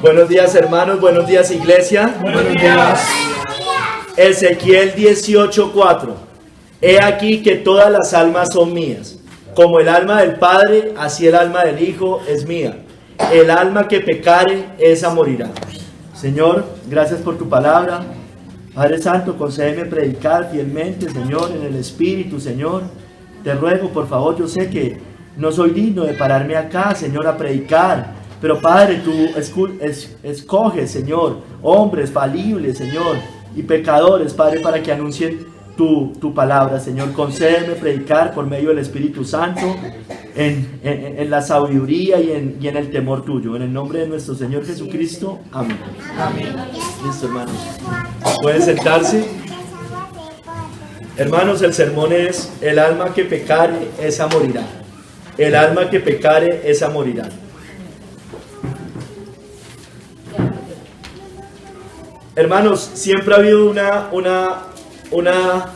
Buenos días, hermanos, buenos días, iglesia. Buenos días. Ezequiel 18:4. He aquí que todas las almas son mías. Como el alma del Padre, así el alma del Hijo es mía. El alma que pecare, esa morirá. Señor, gracias por tu palabra. Padre Santo, concédeme predicar fielmente, Señor, en el Espíritu, Señor. Te ruego, por favor, yo sé que no soy digno de pararme acá, Señor, a predicar. Pero Padre, tú escoges, Señor, hombres falibles, Señor, y pecadores, Padre, para que anuncien tu palabra, Señor. Concédeme predicar por medio del Espíritu Santo en la sabiduría y en el temor tuyo. En el nombre de nuestro Señor Jesucristo. Amén. Amén. Listo, hermanos. Pueden sentarse. Hermanos, el sermón es: el alma que pecare, esa morirá. El alma que pecare, esa morirá. Hermanos, siempre ha habido una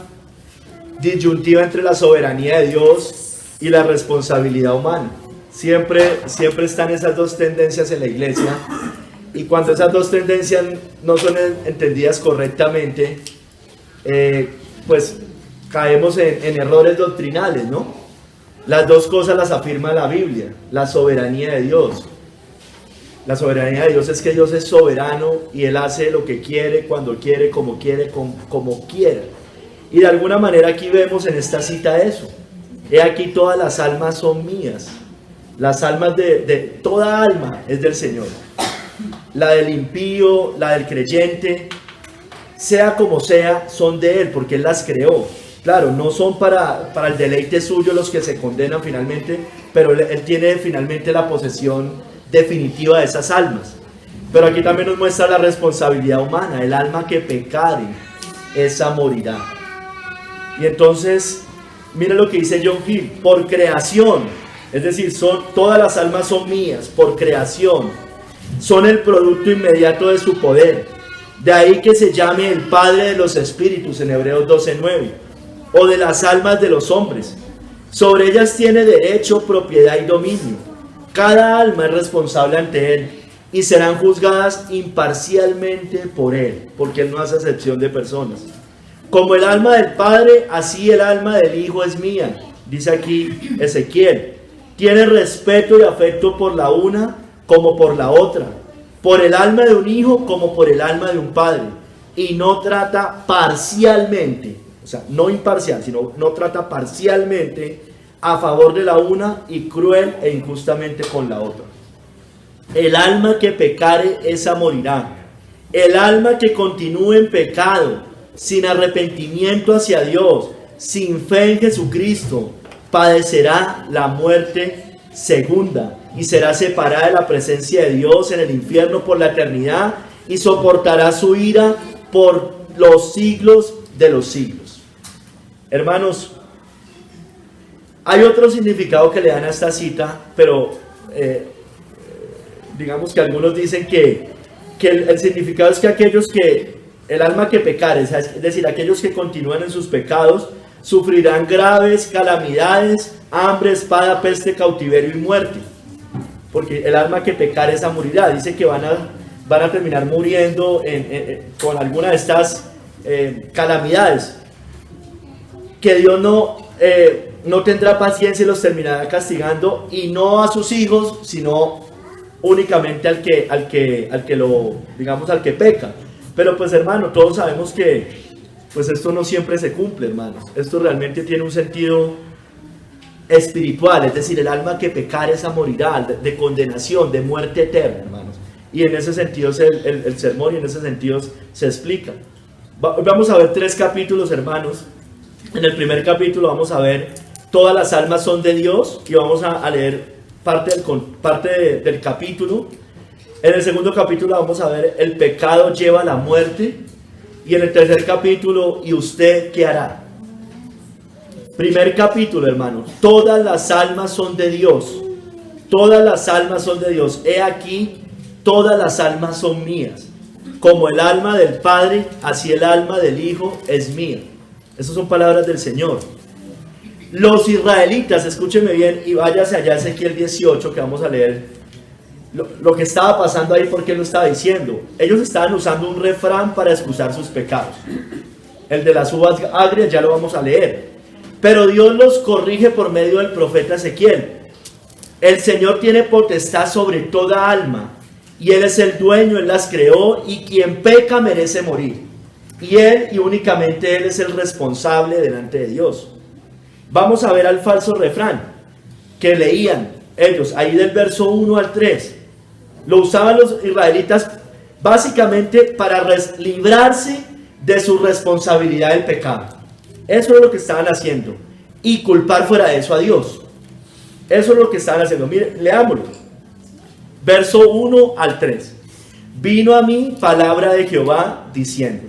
disyuntiva entre la soberanía de Dios y la responsabilidad humana. Siempre están esas dos tendencias en la iglesia, y cuando esas dos tendencias no son entendidas correctamente, pues caemos en errores doctrinales, ¿no? Las dos cosas las afirma la Biblia: la soberanía de Dios. La soberanía de Dios es que Dios es soberano y Él hace lo que quiere, cuando quiere, como quiera. Y de alguna manera aquí vemos en esta cita eso. He aquí todas las almas son mías. Las almas de toda alma es del Señor. La del impío, la del creyente, sea como sea, son de Él, porque Él las creó. Claro, no son para el deleite suyo los que se condenan finalmente, pero Él tiene finalmente la posesión definitiva de esas almas. Pero aquí también nos muestra la responsabilidad humana: el alma que pecare, esa morirá. Y entonces, miren lo que dice John Hill: por creación, es decir, todas las almas son mías, por creación, son el producto inmediato de su poder. De ahí que se llame el Padre de los Espíritus en Hebreos 12:9, o de las almas de los hombres. Sobre ellas tiene derecho, propiedad y dominio. Cada alma es responsable ante Él y serán juzgadas imparcialmente por Él, porque Él no hace excepción de personas. Como el alma del Padre, así el alma del Hijo es mía, dice aquí Ezequiel. Tiene respeto y afecto por la una como por la otra, por el alma de un hijo como por el alma de un padre, y no trata parcialmente, o sea, no imparcial, sino no trata parcialmente a favor de la una y cruel e injustamente con la otra. El alma que pecare, esa morirá. El alma que continúe en pecado, sin arrepentimiento hacia Dios, sin fe en Jesucristo, padecerá la muerte segunda y será separada de la presencia de Dios en el infierno por la eternidad, y soportará su ira por los siglos de los siglos. Hermanos, hay otro significado que le dan a esta cita, pero digamos que algunos dicen que el significado es que aquellos que, el alma que pecare, es decir, aquellos que continúan en sus pecados, sufrirán graves calamidades, hambre, espada, peste, cautiverio y muerte. Porque el alma que pecare, esa morirá. Dice que van a terminar muriendo con alguna de estas calamidades. Que Dios no tendrá paciencia y los terminará castigando, y no a sus hijos, sino únicamente al que peca. Pero pues, hermano, todos sabemos que pues esto no siempre se cumple, hermanos. Esto realmente tiene un sentido espiritual, es decir, el alma que pecare, esa morirá, de condenación, de muerte eterna, hermanos. Y en ese sentido es el sermón, y en ese sentido se explica. Vamos a ver 3 capítulos, hermanos. En el primer capítulo vamos a ver todas las almas son de Dios, y vamos a leer parte del capítulo. En el segundo capítulo vamos a ver el pecado lleva a la muerte, y en el tercer capítulo, ¿y usted qué hará? Primer capítulo, hermanos: todas las almas son de Dios. Todas las almas son de Dios. He aquí, todas las almas son mías. Como el alma del Padre, así el alma del Hijo es mía. Esas son palabras del Señor. Los israelitas, escúcheme bien y váyase allá a Ezequiel 18, que vamos a leer lo que estaba pasando ahí, ¿por qué lo estaba diciendo? Ellos estaban usando un refrán para excusar sus pecados. El de las uvas agrias ya lo vamos a leer. Pero Dios los corrige por medio del profeta Ezequiel. El Señor tiene potestad sobre toda alma, y Él es el dueño, Él las creó, y quien peca merece morir. Y Él, y únicamente Él, es el responsable delante de Dios. Vamos a ver al falso refrán que leían ellos, ahí del verso 1 al 3. Lo usaban los israelitas básicamente para librarse de su responsabilidad del pecado. Eso es lo que estaban haciendo. Y culpar fuera de eso a Dios. Eso es lo que estaban haciendo. Mire, leámoslo. Verso 1 al 3. Vino a mí palabra de Jehová diciendo: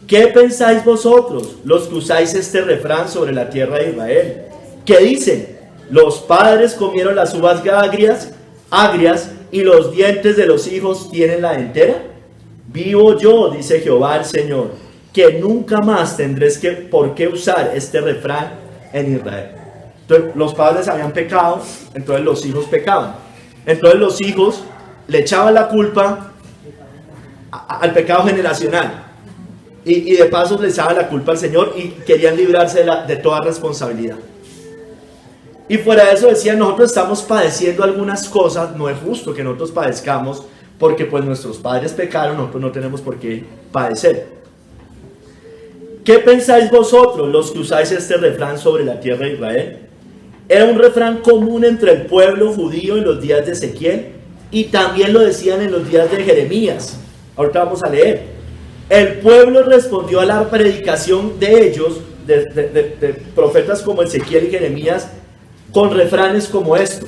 ¿qué pensáis vosotros, los que usáis este refrán sobre la tierra de Israel? ¿Qué dicen? Los padres comieron las uvas agrias, y los dientes de los hijos tienen la dentera. Vivo yo, dice Jehová el Señor, que nunca más tendréis por qué usar este refrán en Israel. Entonces, los padres habían pecado, entonces los hijos pecaban. Entonces los hijos le echaban la culpa al pecado generacional. Y de paso le echaban la culpa al Señor y querían librarse de toda responsabilidad. Y fuera de eso decían: nosotros estamos padeciendo algunas cosas, no es justo que nosotros padezcamos, porque pues nuestros padres pecaron, nosotros no tenemos por qué padecer. ¿Qué pensáis vosotros, los que usáis este refrán sobre la tierra de Israel? Era un refrán común entre el pueblo judío en los días de Ezequiel, y también lo decían en los días de Jeremías. Ahorita vamos a leer. El pueblo respondió a la predicación de ellos, de profetas como Ezequiel y Jeremías, con refranes como esto.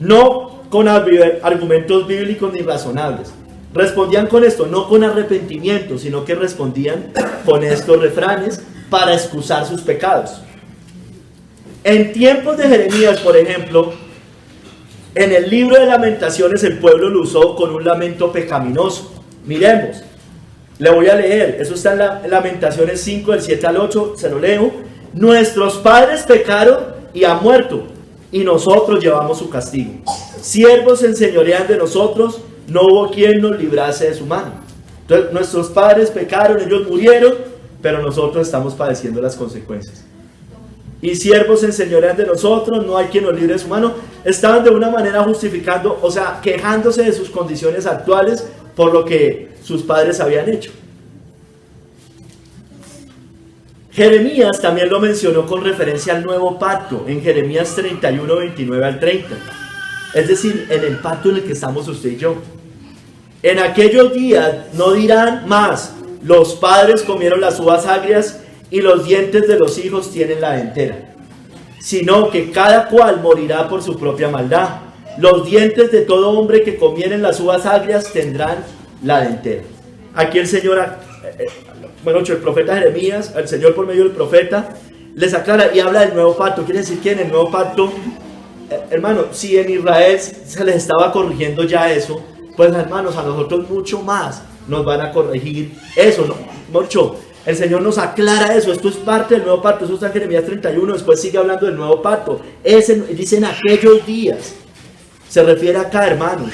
No con argumentos bíblicos ni razonables. Respondían con esto, no con arrepentimiento, sino que respondían con estos refranes para excusar sus pecados. En tiempos de Jeremías, por ejemplo, en el libro de Lamentaciones, el pueblo lo usó con un lamento pecaminoso. Miremos, le voy a leer, eso está en Lamentaciones 5, del 7 al 8, se lo leo. Nuestros padres pecaron y han muerto, y nosotros llevamos su castigo. Siervos se enseñorean de nosotros, no hubo quien nos librase de su mano. Entonces, nuestros padres pecaron, ellos murieron, pero nosotros estamos padeciendo las consecuencias. Y siervos se enseñorean de nosotros, no hay quien nos libre de su mano. Estaban de una manera justificando, o sea, quejándose de sus condiciones actuales por lo que sus padres habían hecho. Jeremías también lo mencionó con referencia al nuevo pacto, en Jeremías 31, 29 al 30. Es decir, en el pacto en el que estamos usted y yo. En aquellos días no dirán más: los padres comieron las uvas agrias y los dientes de los hijos tienen la dentera, sino que cada cual morirá por su propia maldad. Los dientes de todo hombre que comieren las uvas agrias tendrán la dentera. Aquí el Señor, el profeta Jeremías, el Señor por medio del profeta, les aclara y habla del nuevo pacto. Quiere decir que en el nuevo pacto, hermano, si en Israel se les estaba corrigiendo ya eso, pues hermanos, a nosotros mucho más nos van a corregir eso, ¿no? Mucho. El Señor nos aclara eso, esto es parte del nuevo pacto, eso está en Jeremías 31, después sigue hablando del nuevo pacto. Dicen aquellos días, se refiere acá, hermanos.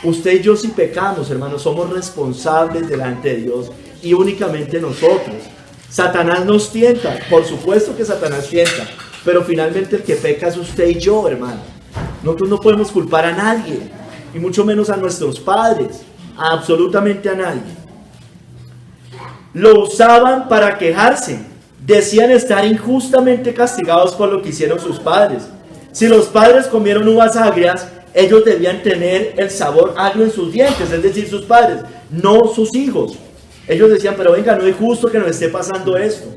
Usted y yo, si pecamos, hermanos, somos responsables delante de Dios, y únicamente nosotros. Satanás nos tienta, por supuesto que Satanás tienta, pero finalmente el que peca es usted y yo, hermano. Nosotros no podemos culpar a nadie, y mucho menos a nuestros padres, a absolutamente a nadie. Lo usaban para quejarse, decían estar injustamente castigados por lo que hicieron sus padres. Si los padres comieron uvas agrias, ellos debían tener el sabor agrio en sus dientes, es decir, sus padres, no sus hijos. Ellos decían: pero venga, no es justo que nos esté pasando esto.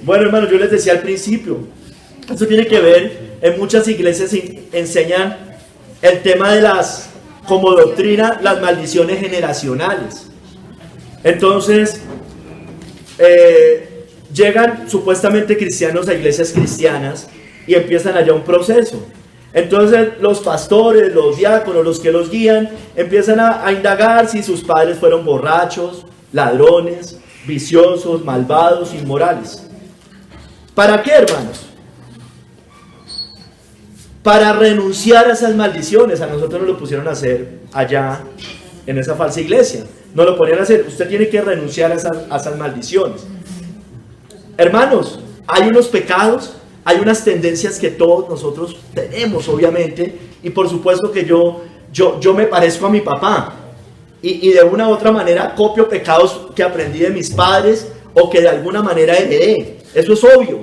Bueno, hermanos, yo les decía al principio, esto tiene que ver, en muchas iglesias enseñan el tema de como doctrina, las maldiciones generacionales. Entonces, llegan supuestamente cristianos a iglesias cristianas y empiezan allá un proceso. Entonces los pastores, los diáconos, los que los guían, empiezan a indagar si sus padres fueron borrachos, ladrones, viciosos, malvados, inmorales. ¿Para qué, hermanos? para renunciar a esas maldiciones. A nosotros nos lo pusieron a hacer allá en esa falsa iglesia. Nos lo ponían a hacer. Usted tiene que renunciar a esas maldiciones. Hermanos, hay unos pecados, hay unas tendencias que todos nosotros tenemos, obviamente, y por supuesto que yo me parezco a mi papá, y de una u otra manera copio pecados que aprendí de mis padres o que de alguna manera heredé. Eso es obvio.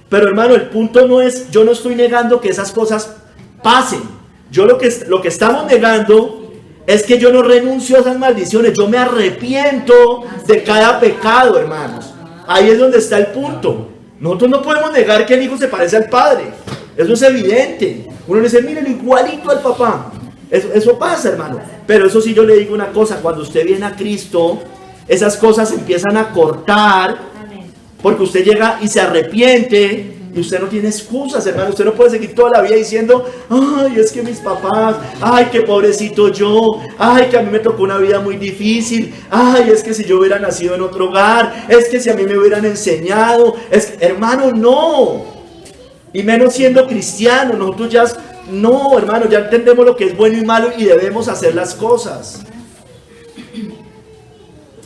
Pero hermano, el punto no es, yo no estoy negando que esas cosas pasen. Lo que estamos negando es que yo no renuncio a esas maldiciones. Yo me arrepiento de cada pecado, hermanos. Ahí es donde está el punto. Nosotros no podemos negar que el hijo se parece al padre. Eso es evidente. Uno le dice, miren, igualito al papá. Eso pasa, hermano. Pero eso sí, yo le digo una cosa. Cuando usted viene a Cristo, esas cosas empiezan a cortar. Porque usted llega y se arrepiente. Y usted no tiene excusas, hermano. Usted no puede seguir toda la vida diciendo, ay, es que mis papás, ay, qué pobrecito yo, ay, que a mí me tocó una vida muy difícil, ay, es que si yo hubiera nacido en otro hogar, es que si a mí me hubieran enseñado, hermano, no. Y menos siendo cristiano, nosotros ya, no, hermano, ya entendemos lo que es bueno y malo y debemos hacer las cosas.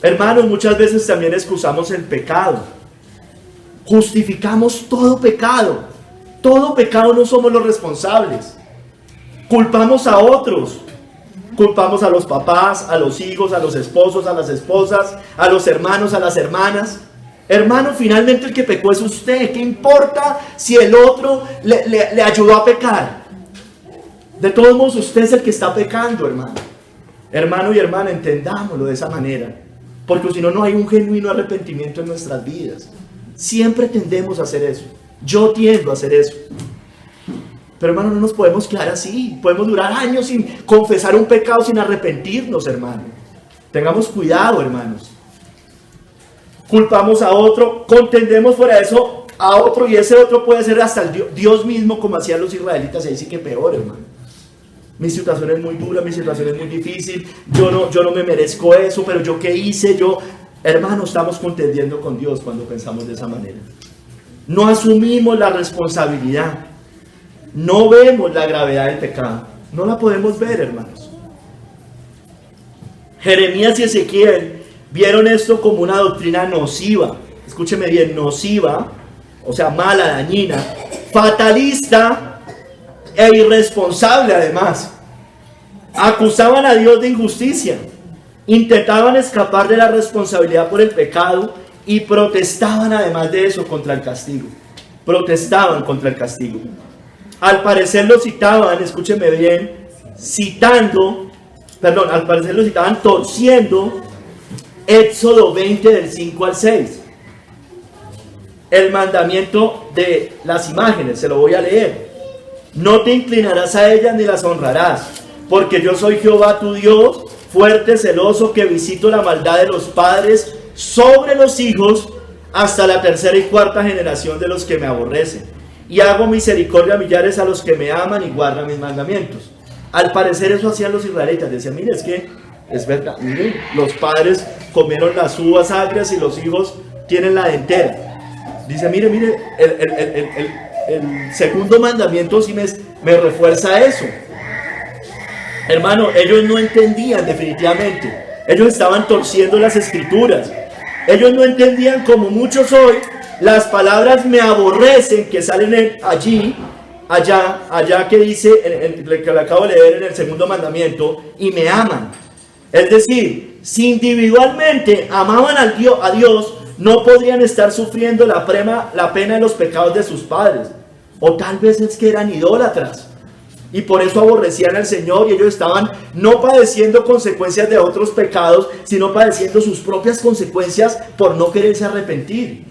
Hermanos, muchas veces también excusamos el pecado. Justificamos todo pecado. Todo pecado no somos los responsables. Culpamos a otros. Culpamos a los papás, a los hijos, a los esposos, a las esposas, a los hermanos, a las hermanas. Hermano, finalmente el que pecó es usted. ¿Qué importa si el otro le ayudó a pecar? De todos modos, usted es el que está pecando, hermano. Hermano y hermana, entendámoslo de esa manera. Porque si no, no hay un genuino arrepentimiento en nuestras vidas. Siempre tendemos a hacer eso. Yo tiendo a hacer eso. Pero hermano, no nos podemos quedar así. Podemos durar años sin confesar un pecado, sin arrepentirnos, hermano. Tengamos cuidado, hermanos. Culpamos a otro, contendemos fuera de eso a otro, y ese otro puede ser hasta el Dios mismo, como hacían los israelitas. Ahí sí que peor, hermano. Mi situación es muy dura, mi situación es muy difícil. Yo no me merezco eso, pero yo qué hice, Hermano, estamos contendiendo con Dios cuando pensamos de esa manera. No asumimos la responsabilidad. No vemos la gravedad del pecado. No la podemos ver, hermanos. Jeremías y Ezequiel vieron esto como una doctrina nociva. Escúcheme bien, nociva, o sea, mala, dañina, fatalista e irresponsable además. Acusaban a Dios de injusticia. Intentaban escapar de la responsabilidad por el pecado y protestaban además de eso contra el castigo. Protestaban contra el castigo. Al parecer lo citaban, escúcheme bien, al parecer lo citaban torciendo Éxodo 20 del 5 al 6. El mandamiento de las imágenes, se lo voy a leer. No te inclinarás a ellas ni las honrarás, porque yo soy Jehová tu Dios, fuerte, celoso, que visito la maldad de los padres sobre los hijos hasta la tercera y cuarta generación de los que me aborrecen. Y hago misericordia a millares a los que me aman y guardan mis mandamientos. Al parecer eso hacían los israelitas. Decían, mire, es que es verdad, mire, los padres comieron las uvas agrias y los hijos tienen la dentera. Dice, mire, el segundo mandamiento sí me refuerza eso. Hermano, ellos no entendían definitivamente. Ellos estaban torciendo las escrituras. Ellos no entendían, como muchos hoy, las palabras me aborrecen que salen allá que dice, que le acabo de leer en el segundo mandamiento, y me aman. Es decir, si individualmente amaban a Dios, no podrían estar sufriendo la pena de los pecados de sus padres. O tal vez es que eran idólatras. Y por eso aborrecían al Señor, y ellos estaban no padeciendo consecuencias de otros pecados, sino padeciendo sus propias consecuencias por no quererse arrepentir.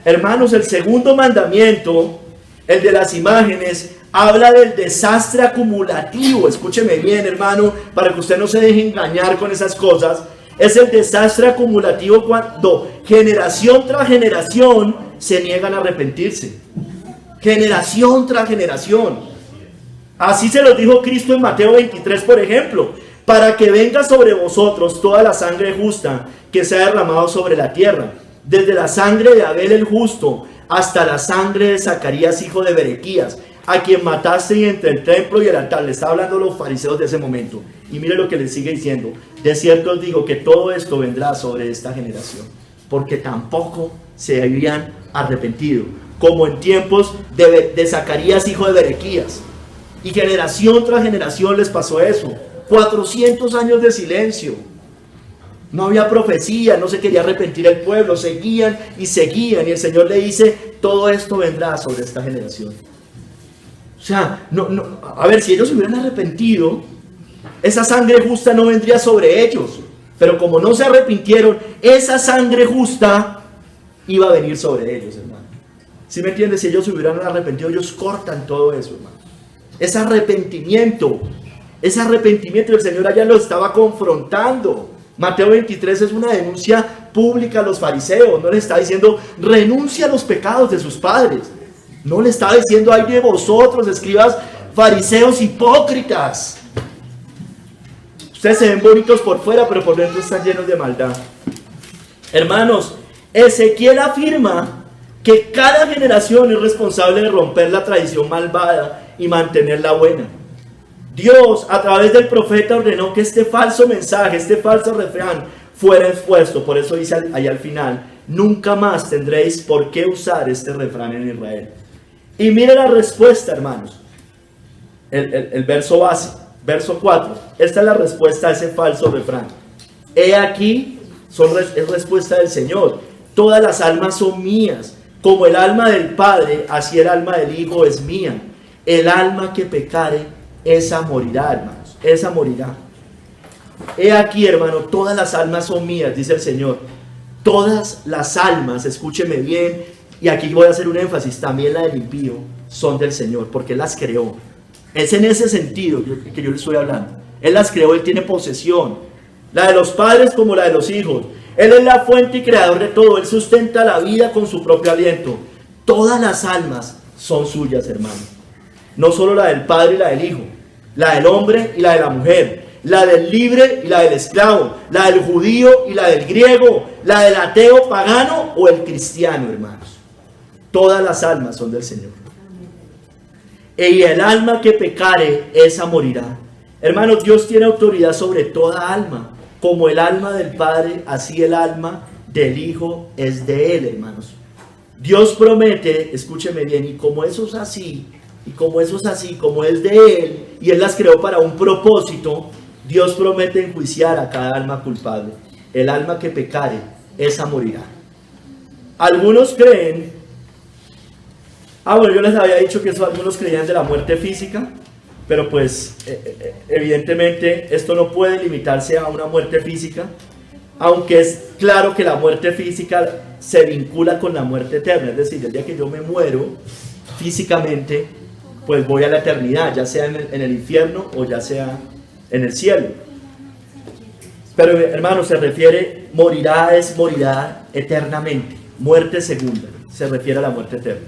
Hermanos, el segundo mandamiento, el de las imágenes, habla del desastre acumulativo. Escúcheme bien, hermano, para que usted no se deje engañar con esas cosas. Es el desastre acumulativo cuando generación tras generación se niegan a arrepentirse. Generación tras generación. Así se los dijo Cristo en Mateo 23, por ejemplo: para que venga sobre vosotros toda la sangre justa que se ha derramado sobre la tierra, desde la sangre de Abel el justo hasta la sangre de Zacarías hijo de Berequías, a quien mataste entre el templo y el altar. Le está hablando a los fariseos de ese momento. Y mire lo que les sigue diciendo. De cierto os digo que todo esto vendrá sobre esta generación, porque tampoco se habían arrepentido, como en tiempos de Zacarías, hijo de Berequías. Y generación tras generación les pasó eso. 400 años de silencio. No había profecía, no se quería arrepentir el pueblo, seguían y seguían. Y el Señor le dice, todo esto vendrá sobre esta generación. O sea, a ver, si ellos se hubieran arrepentido, esa sangre justa no vendría sobre ellos. Pero como no se arrepintieron, esa sangre justa iba a venir sobre ellos, hermano. ¿Sí me entiendes? Si ellos se hubieran arrepentido, ellos cortan todo eso, hermano. Ese arrepentimiento, el Señor allá lo estaba confrontando. Mateo 23 es una denuncia pública a los fariseos. No le está diciendo, renuncia a los pecados de sus padres. No le está diciendo, ay de vosotros, escribas fariseos hipócritas. Ustedes se ven bonitos por fuera, pero por dentro están llenos de maldad. Hermanos, Ezequiel afirma que cada generación es responsable de romper la tradición malvada y mantenerla buena. Dios, a través del profeta, ordenó que este falso mensaje, este falso refrán, fuera expuesto. Por eso dice ahí al final, nunca más tendréis por qué usar este refrán en Israel. Y mire la respuesta, hermanos. El verso base, verso 4. Esta es la respuesta a ese falso refrán. He aquí, es respuesta del Señor. Todas las almas son mías. Como el alma del Padre, así el alma del Hijo es mía. El alma que pecare, esa morirá, hermanos. Esa morirá. He aquí, hermano, todas las almas son mías, dice el Señor. Todas las almas, escúcheme bien, y aquí voy a hacer un énfasis, también la del impío, son del Señor, porque Él las creó. Es en ese sentido que yo le estoy hablando. Él las creó, Él tiene posesión. La de los padres como la de los hijos. Él es la fuente y creador de todo. Él sustenta la vida con su propio aliento. Todas las almas son suyas, hermano. No solo la del padre y la del hijo. La del hombre y la de la mujer. La del libre y la del esclavo. La del judío y la del griego. La del ateo pagano o el cristiano, hermanos. Todas las almas son del Señor. Y el alma que pecare, esa morirá. Hermanos, Dios tiene autoridad sobre toda alma. Como el alma del Padre, así el alma del Hijo es de Él, hermanos. Dios promete, escúcheme bien, y como eso es así, como es de Él, y Él las creó para un propósito, Dios promete enjuiciar a cada alma culpable. El alma que pecare, esa morirá. Algunos creen, bueno, yo les había dicho que eso algunos creían de la muerte física, pero pues evidentemente esto no puede limitarse a una muerte física, aunque es claro que la muerte física se vincula con la muerte eterna. Es decir, el día que yo me muero físicamente, pues voy a la eternidad, ya sea en el infierno o ya sea en el cielo. Pero hermano, se refiere, morirá eternamente. Muerte segunda, se refiere a la muerte eterna.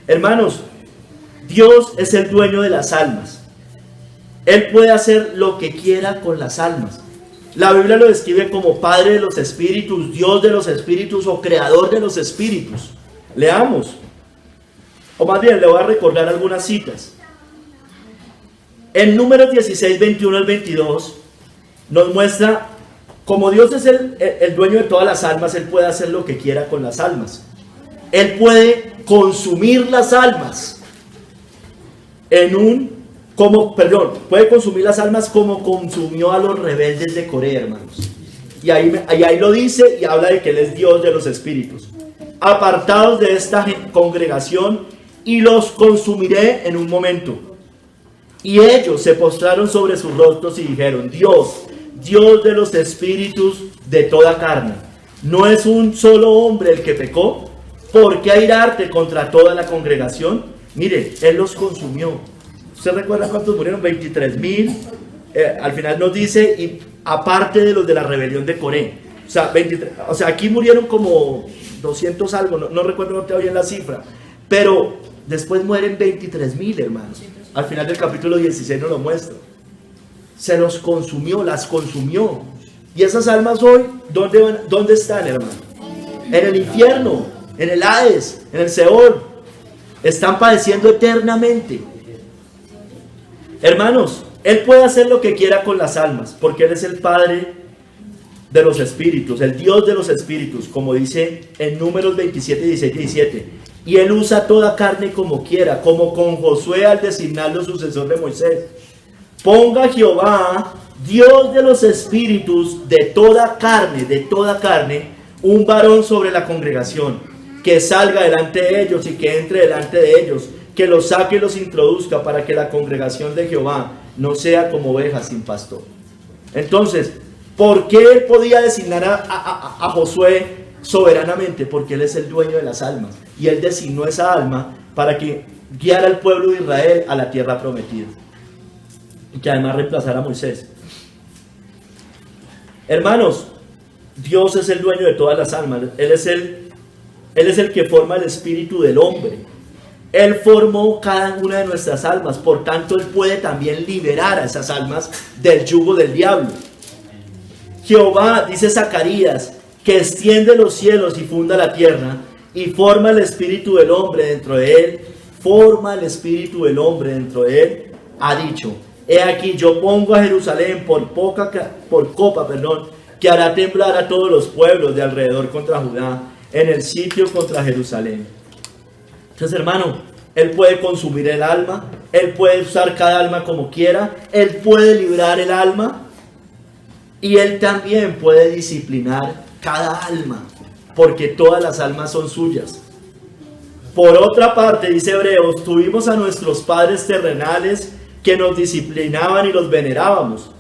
Hermanos, Dios es el dueño de las almas. Él puede hacer lo que quiera con las almas. La Biblia lo describe como Padre de los espíritus, Dios de los espíritus o Creador de los espíritus. Leamos. O más bien, le voy a recordar algunas citas. En Números 16, 21 al 22, nos muestra, como Dios es el dueño de todas las almas, Él puede hacer lo que quiera con las almas. Él puede consumir las almas puede consumir las almas como consumió a los rebeldes de Coré, hermanos. Y ahí lo dice y habla de que Él es Dios de los espíritus. Apartados de esta congregación y los consumiré en un momento. Y ellos se postraron sobre sus rostros y dijeron, Dios de los espíritus de toda carne, ¿no es un solo hombre el que pecó? ¿Por qué airarte contra toda la congregación? Mire, Él los consumió. ¿Usted recuerda cuántos murieron? 23,000. Al final nos dice, y aparte de los de la rebelión de Coré. O sea, aquí murieron como 200 algo, no recuerdo, no te oí en la cifra. Pero después mueren 23,000, hermanos. Al final del capítulo 16 nos lo muestra. Se los consumió, las consumió. Y esas almas hoy, ¿dónde están, hermano? En el infierno, en el Hades, en el Seol. Están padeciendo eternamente. Hermanos, Él puede hacer lo que quiera con las almas, porque Él es el Padre de los espíritus, el Dios de los espíritus, como dice en Números 27, 16 y 17. Y Él usa toda carne como quiera, como con Josué al designarlo sucesor de Moisés. Ponga Jehová, Dios de los espíritus, de toda carne, un varón sobre la congregación, que salga delante de ellos y que entre delante de ellos, que los saque y los introduzca, para que la congregación de Jehová no sea como ovejas sin pastor. Entonces, ¿por qué Él podía designar a Josué soberanamente? Porque Él es el dueño de las almas, y Él designó esa alma para que guiara al pueblo de Israel a la tierra prometida, y que además reemplazara a Moisés. Hermanos, Dios es el dueño de todas las almas. Él es el que forma el espíritu del hombre. Él formó cada una de nuestras almas, por tanto Él puede también liberar a esas almas del yugo del diablo. Jehová, dice Zacarías, que extiende los cielos y funda la tierra, y forma el espíritu del hombre dentro de él, ha dicho: he aquí, yo pongo a Jerusalén por copa, que hará temblar a todos los pueblos de alrededor contra Judá, en el sitio contra Jerusalén. Entonces, hermano, Él puede consumir el alma, Él puede usar cada alma como quiera, Él puede librar el alma, y Él también puede disciplinar cada alma, porque todas las almas son suyas. Por otra parte, dice Hebreos, tuvimos a nuestros padres terrenales que nos disciplinaban y los venerábamos.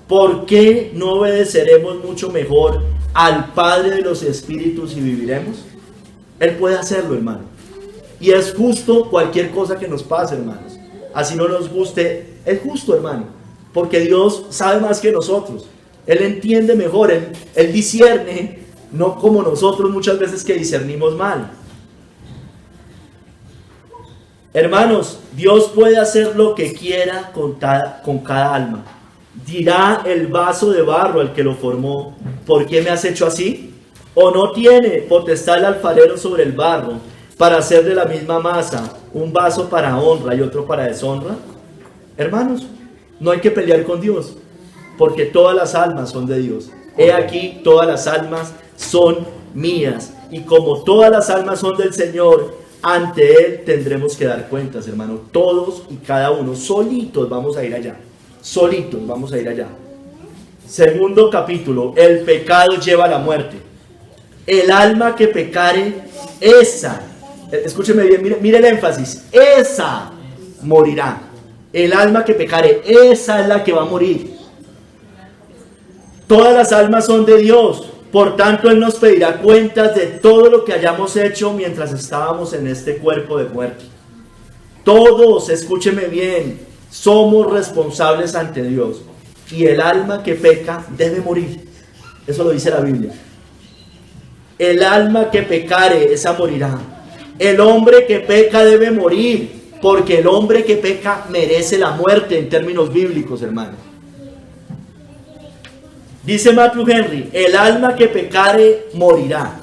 ¿Por qué no obedeceremos mucho mejor al Padre de los espíritus y viviremos? Él puede hacerlo, hermano. Y es justo cualquier cosa que nos pase, hermanos. Así no nos guste, es justo, hermano. Porque Dios sabe más que nosotros. Él entiende mejor, Él discierne, no como nosotros muchas veces que discernimos mal. Hermanos, Dios puede hacer lo que quiera con cada alma. Dirá el vaso de barro al que lo formó: ¿por qué me has hecho así? ¿O no tiene potestad el alfarero sobre el barro para hacer de la misma masa un vaso para honra y otro para deshonra? Hermanos, no hay que pelear con Dios, porque todas las almas son de Dios. He aquí, todas las almas son mías, y como todas las almas son del Señor, ante Él tendremos que dar cuentas, hermano. Todos y cada uno, solitos vamos a ir allá. Segundo capítulo: el pecado lleva a la muerte. El alma que pecare, esa, escúcheme bien, mire el énfasis, esa morirá. El alma que pecare, esa es la que va a morir. Todas las almas son de Dios, por tanto Él nos pedirá cuentas de todo lo que hayamos hecho mientras estábamos en este cuerpo de muerte. Todos, escúcheme bien, somos responsables ante Dios, y el alma que peca debe morir. Eso lo dice la Biblia. El alma que pecare, esa morirá. El hombre que peca debe morir, porque el hombre que peca merece la muerte en términos bíblicos, hermano. Dice Matthew Henry: el alma que pecare morirá.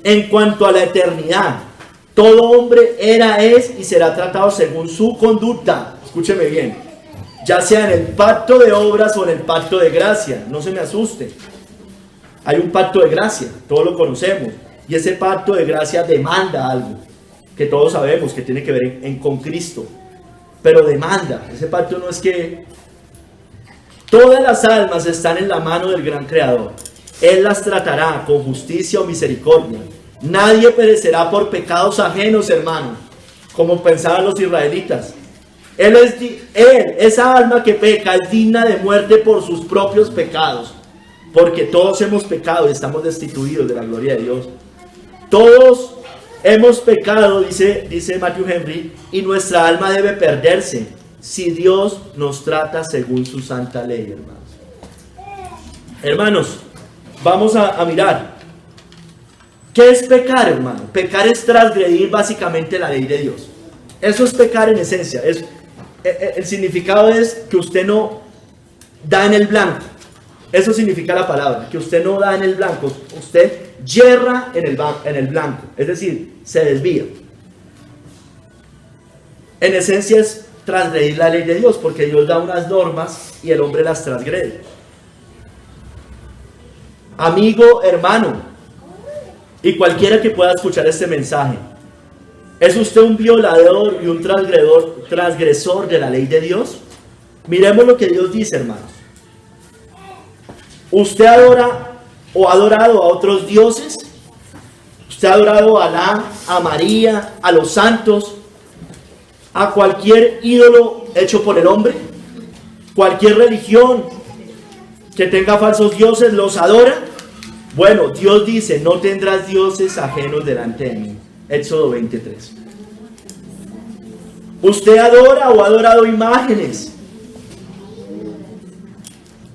En cuanto a la eternidad, todo hombre era, es y será tratado según su conducta. Escúcheme bien, ya sea en el pacto de obras o en el pacto de gracia. No se me asuste. Hay un pacto de gracia, todos lo conocemos, y ese pacto de gracia demanda algo que todos sabemos que tiene que ver con Cristo, pero demanda. Ese pacto no es que todas las almas están en la mano del gran Creador. Él las tratará con justicia o misericordia. Nadie perecerá por pecados ajenos, hermano, como pensaban los israelitas. Esa alma que peca es digna de muerte por sus propios pecados, porque todos hemos pecado y estamos destituidos de la gloria de Dios. Todos hemos pecado, dice Matthew Henry, y nuestra alma debe perderse si Dios nos trata según su santa ley, hermanos. Hermanos, vamos a mirar. ¿Qué es pecar, hermano? Pecar es transgredir básicamente la ley de Dios. Eso es pecar en esencia. El significado es que usted no da en el blanco. Eso significa la palabra, que usted no da en el blanco. Usted yerra en el blanco, es decir, se desvía. En esencia es transgredir la ley de Dios, porque Dios da unas normas y el hombre las transgrede. Amigo, hermano, y cualquiera que pueda escuchar este mensaje, ¿es usted un violador y un transgresor de la ley de Dios? Miremos lo que Dios dice, hermanos. ¿Usted adora o ha adorado a otros dioses? ¿Usted ha adorado a Alá, a María, a los santos, a cualquier ídolo hecho por el hombre? ¿Cualquier religión que tenga falsos dioses los adora? Bueno, Dios dice, no tendrás dioses ajenos delante de mí. Éxodo 23. ¿Usted adora o ha adorado imágenes?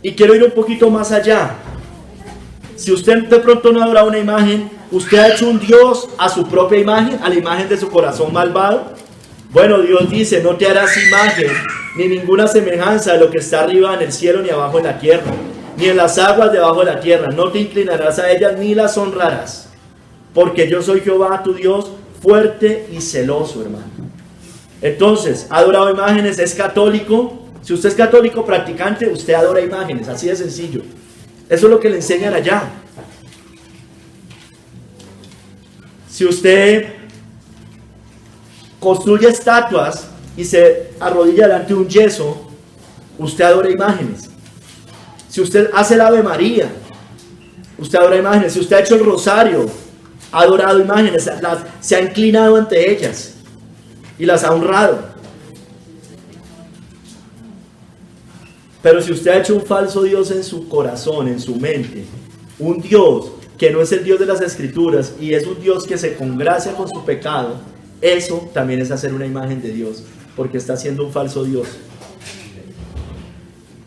Y quiero ir un poquito más allá. Si usted de pronto no adora una imagen, ¿usted ha hecho un Dios a su propia imagen, a la imagen de su corazón malvado? Bueno, Dios dice, no te harás imagen, ni ninguna semejanza de lo que está arriba en el cielo, ni abajo en la tierra, ni en las aguas debajo de la tierra. No te inclinarás a ellas, ni las honrarás, porque yo soy Jehová, tu Dios, fuerte y celoso, hermano. Entonces, ¿ha adorado imágenes? ¿Es católico? Si usted es católico practicante, usted adora imágenes, así de sencillo. Eso es lo que le enseñan allá. Si usted construye estatuas y se arrodilla delante de un yeso, usted adora imágenes. Si usted hace el Ave María, usted adora imágenes. Si usted ha hecho el rosario, ha adorado imágenes, se ha inclinado ante ellas y las ha honrado. Pero si usted ha hecho un falso Dios en su corazón, en su mente, un Dios que no es el Dios de las Escrituras y es un Dios que se congracia con su pecado, eso también es hacer una imagen de Dios, porque está haciendo un falso Dios.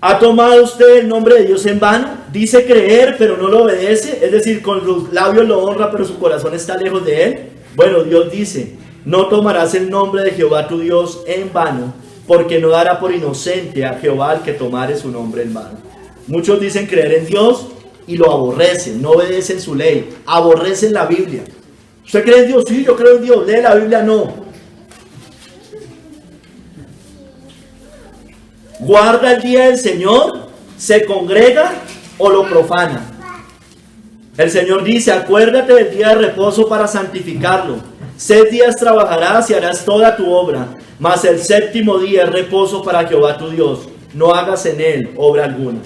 ¿Ha tomado usted el nombre de Dios en vano? Dice creer, pero no lo obedece, es decir, con los labios lo honra, pero su corazón está lejos de él. Bueno, Dios dice, no tomarás el nombre de Jehová tu Dios en vano, porque no dará por inocente a Jehová al que tomare su nombre en vano. Muchos dicen creer en Dios y lo aborrecen, no obedecen su ley, aborrecen la Biblia. ¿Usted cree en Dios? Sí, yo creo en Dios. ¿Lee la Biblia? No. ¿Guarda el día del Señor? ¿Se congrega o lo profana? El Señor dice, acuérdate del día de reposo para santificarlo. 6 días trabajarás y harás toda tu obra, mas el 7º día es reposo para Jehová tu Dios. No hagas en él obra alguna.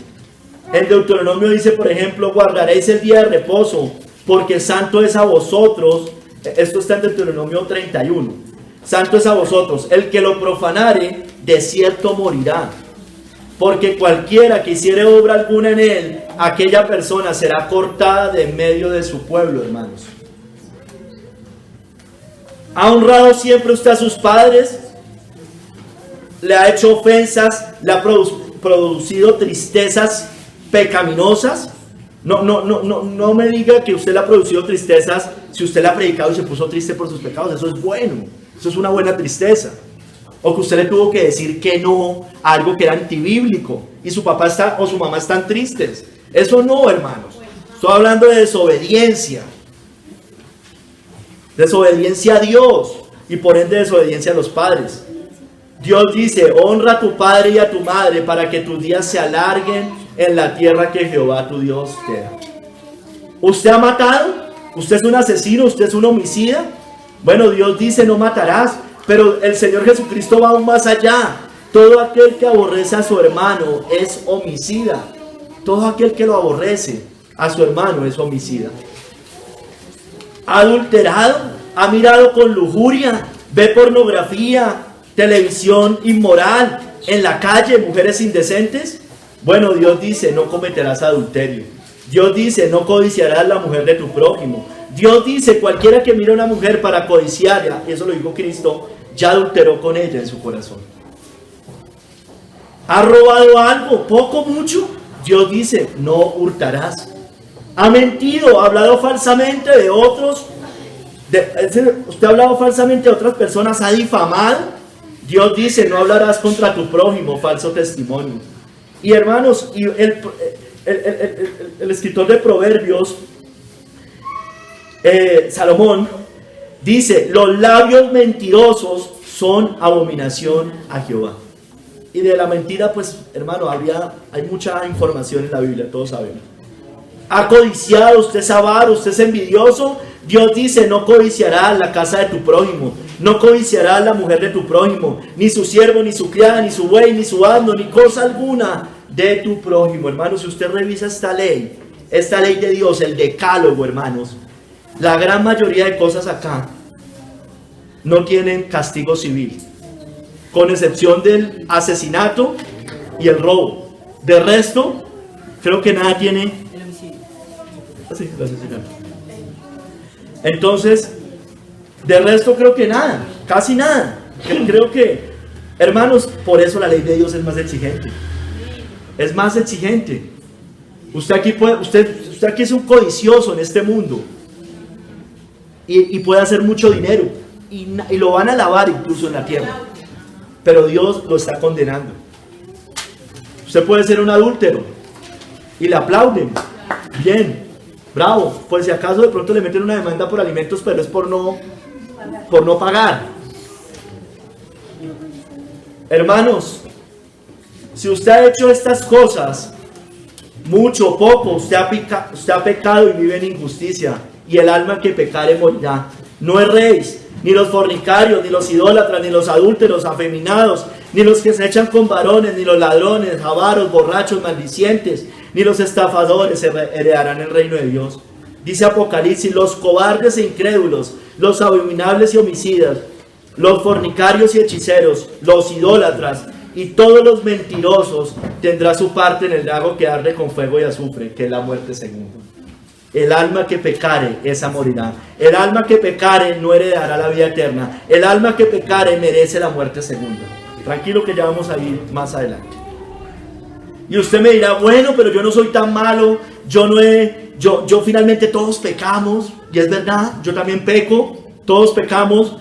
En Deuteronomio dice, por ejemplo, guardaréis el día de reposo, porque santo es a vosotros. Esto está en Deuteronomio 31. Santo es a vosotros. El que lo profanare, de cierto morirá. Porque cualquiera que hiciere obra alguna en él, aquella persona será cortada de en medio de su pueblo, hermanos. ¿Ha honrado siempre usted a sus padres? ¿Le ha hecho ofensas? ¿Le ha producido tristezas pecaminosas? No me diga que usted le ha producido tristezas si usted le ha predicado y se puso triste por sus pecados. Eso es bueno, eso es una buena tristeza. O que usted le tuvo que decir que no a algo que era antibíblico y su papá o su mamá están tristes. Eso no, hermanos. Estoy hablando de desobediencia. Desobediencia a Dios y por ende desobediencia a los padres. Dios dice, honra a tu padre y a tu madre para que tus días se alarguen en la tierra que Jehová tu Dios te da. ¿Usted ha matado? ¿Usted es un asesino? ¿Usted es un homicida? Bueno, Dios dice, no matarás, pero el Señor Jesucristo va aún más allá. Todo aquel que aborrece a su hermano es homicida. Todo aquel que lo aborrece a su hermano es homicida. ¿Ha adulterado? ¿Ha mirado con lujuria? ¿Ve pornografía? ¿Televisión inmoral? ¿En la calle mujeres indecentes? Bueno, Dios dice, no cometerás adulterio. Dios dice, no codiciarás la mujer de tu prójimo. Dios dice, cualquiera que mire a una mujer para codiciarla, y eso lo dijo Cristo, ya adulteró con ella en su corazón. ¿Ha robado algo? ¿Poco, mucho? Dios dice, no hurtarás. ¿Ha mentido? ¿Ha hablado falsamente de otros? ¿Usted ha hablado falsamente de otras personas? ¿Ha difamado? Dios dice, no hablarás contra tu prójimo, falso testimonio. Y hermanos, el escritor de Proverbios, Salomón, dice, los labios mentirosos son abominación a Jehová. Y de la mentira, pues, hermano, hay mucha información en la Biblia, todos sabemos. Ha codiciado, usted es avaro, usted es envidioso. Dios dice, no codiciarás la casa de tu prójimo, no codiciarás la mujer de tu prójimo, ni su siervo, ni su criada, ni su buey, ni su asno, ni cosa alguna de tu prójimo. Hermanos, si usted revisa esta ley de Dios, el decálogo, hermanos, la gran mayoría de cosas acá no tienen castigo civil, con excepción del asesinato y el robo. De resto, creo que nada tiene. El homicidio. Sí, el asesinato. Entonces, de resto creo que nada, casi nada. Creo que, hermanos, por eso la ley de Dios es más exigente. Es más exigente. Usted aquí es un codicioso en este mundo y puede hacer mucho dinero y lo van a alabar incluso en la tierra, pero Dios lo está condenando. Usted puede ser un adúltero y le aplauden, bien, bravo, pues si acaso de pronto le meten una demanda por alimentos, pero es por no pagar. Hermanos, si usted ha hecho estas cosas, mucho o poco, usted ha pecado y vive en injusticia, y el alma que pecare morirá. No erréis, ni los fornicarios, ni los idólatras, ni los adúlteros, afeminados, ni los que se echan con varones, ni los ladrones, avaros, borrachos, maldicientes, ni los estafadores heredarán el reino de Dios. Dice Apocalipsis, los cobardes e incrédulos, los abominables y homicidas, los fornicarios y hechiceros, los idólatras y todos los mentirosos tendrá su parte en el lago que arde con fuego y azufre, que es la muerte segunda. El alma que pecare, esa morirá. El alma que pecare no heredará la vida eterna. El alma que pecare merece la muerte segunda. Tranquilo que ya vamos a ir más adelante. Y usted me dirá, bueno, pero yo no soy tan malo, yo finalmente todos pecamos, y es verdad, yo también peco, todos pecamos.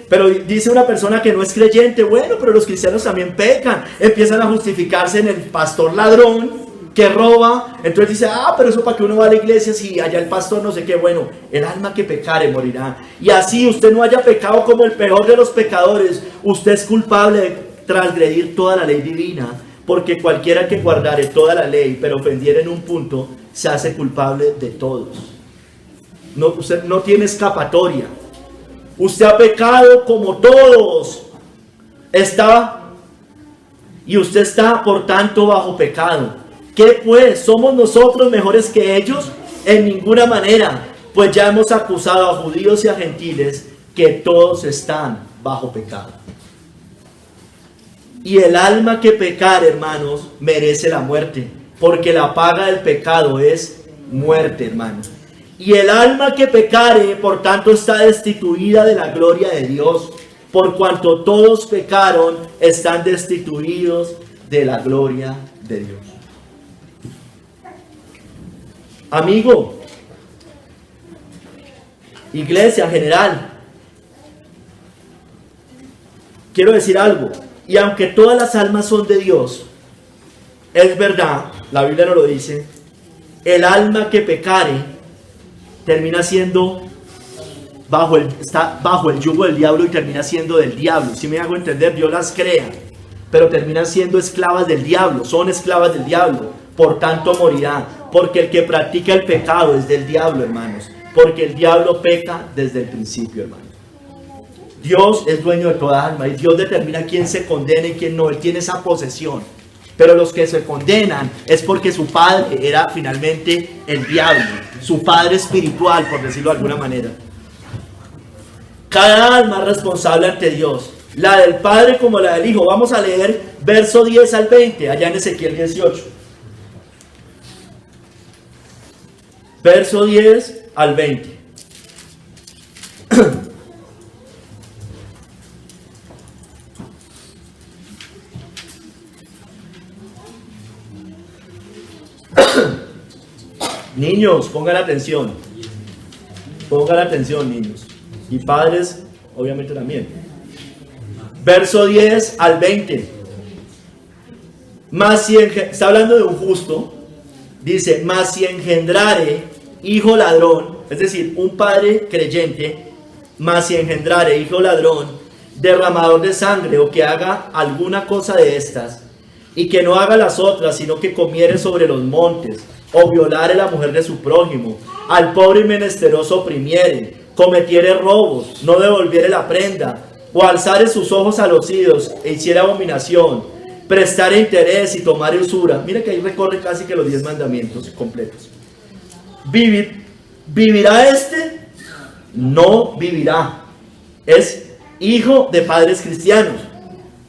Pero dice una persona que no es creyente, bueno, pero los cristianos también pecan, empiezan a justificarse en el pastor ladrón que roba, entonces dice, pero eso para que uno va a la iglesia si allá el pastor no sé qué. Bueno, el alma que pecare morirá. Y así usted no haya pecado como el peor de los pecadores, usted es culpable de transgredir toda la ley divina, porque cualquiera que guardare toda la ley, pero ofendiera en un punto, se hace culpable de todos. No, usted no tiene escapatoria. Usted ha pecado como todos. Y usted está, por tanto, bajo pecado. ¿Qué pues? ¿Somos nosotros mejores que ellos? En ninguna manera, pues ya hemos acusado a judíos y a gentiles que todos están bajo pecado. Y el alma que pecare, hermanos, merece la muerte, porque la paga del pecado es muerte, hermanos. Y el alma que pecare, por tanto, está destituida de la gloria de Dios, por cuanto todos pecaron, están destituidos de la gloria de Dios. Amigo, iglesia en general, quiero decir algo, y aunque todas las almas son de Dios, es verdad, la Biblia nos lo dice, el alma que pecare termina siendo está bajo el yugo del diablo y termina siendo del diablo. Si me hago entender, Dios las crea, pero terminan siendo esclavas del diablo, son esclavas del diablo, por tanto morirá, porque el que practica el pecado es del diablo, hermanos, porque el diablo peca desde el principio, hermanos. Dios es dueño de toda alma y Dios determina quién se condena y quién no. Él tiene esa posesión. Pero los que se condenan es porque su padre era finalmente el diablo, su padre espiritual, por decirlo de alguna manera. Cada alma es responsable ante Dios, la del Padre como la del Hijo. Vamos a leer verso 10 al 20, allá en Ezequiel 18. Verso 10 al 20. Niños, pongan atención. Pongan atención, niños. Y padres, obviamente también. Verso 10 al 20. Está hablando de un justo. Dice, mas si engendrare hijo ladrón, es decir, un padre creyente, mas si engendrare hijo ladrón, derramador de sangre, o que haga alguna cosa de estas, y que no haga las otras, sino que comiere sobre los montes, o violare la mujer de su prójimo, al pobre y menesteroso oprimiere, cometiere robos, no devolviere la prenda, o alzare sus ojos a los ídolos, e hiciera abominación, prestare interés y tomare usura. Mira que ahí recorre casi que los 10 mandamientos completos. ¿Vivirá este? No vivirá. Es hijo de padres cristianos.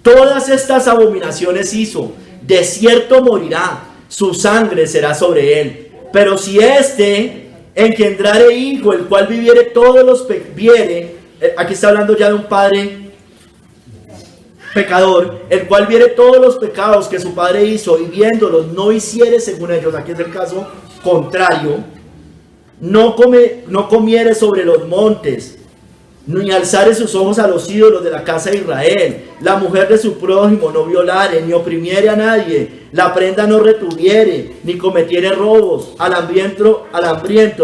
Todas estas abominaciones hizo, de cierto morirá, su sangre será sobre él. Pero si éste engendrare hijo, el cual viviere todos los aquí está hablando ya de un padre pecador, el cual viere todos los pecados que su padre hizo, y viéndolos no hiciere según ellos, aquí es el caso contrario, no comiere sobre los montes, ni alzare sus ojos a los ídolos de la casa de Israel, la mujer de su prójimo no violare, ni oprimiere a nadie, la prenda no retuviere, ni cometiere robos, al hambriento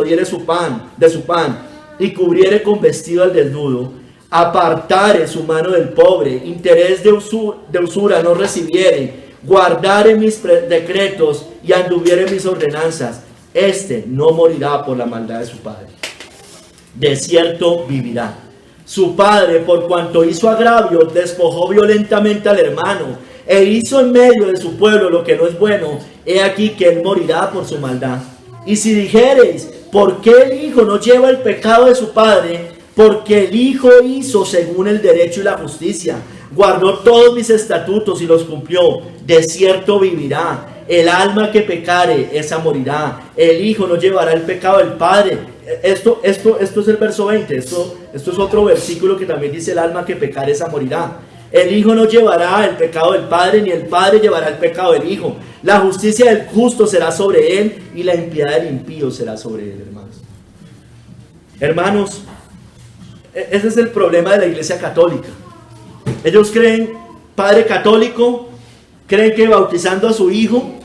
diere de su pan, y cubriere con vestido al desnudo, apartare su mano del pobre, interés de usura no recibiere, guardare mis decretos y anduviere mis ordenanzas, este no morirá por la maldad de su padre, de cierto vivirá. Su padre, por cuanto hizo agravio, despojó violentamente al hermano, e hizo en medio de su pueblo lo que no es bueno, he aquí que él morirá por su maldad. Y si dijereis, ¿por qué el hijo no lleva el pecado de su padre? Porque el hijo hizo según el derecho y la justicia, guardó todos mis estatutos y los cumplió, de cierto vivirá. El alma que pecare, esa morirá. El hijo no llevará el pecado del padre. Esto es el verso 20, esto es otro versículo que también dice: el alma que pecare, esa morirá. El hijo no llevará el pecado del padre, ni el padre llevará el pecado del hijo. La justicia del justo será sobre él, y la impiedad del impío será sobre él, hermanos. Hermanos, ese es el problema de la iglesia católica. Ellos creen, padre católico, creen que bautizando a su hijo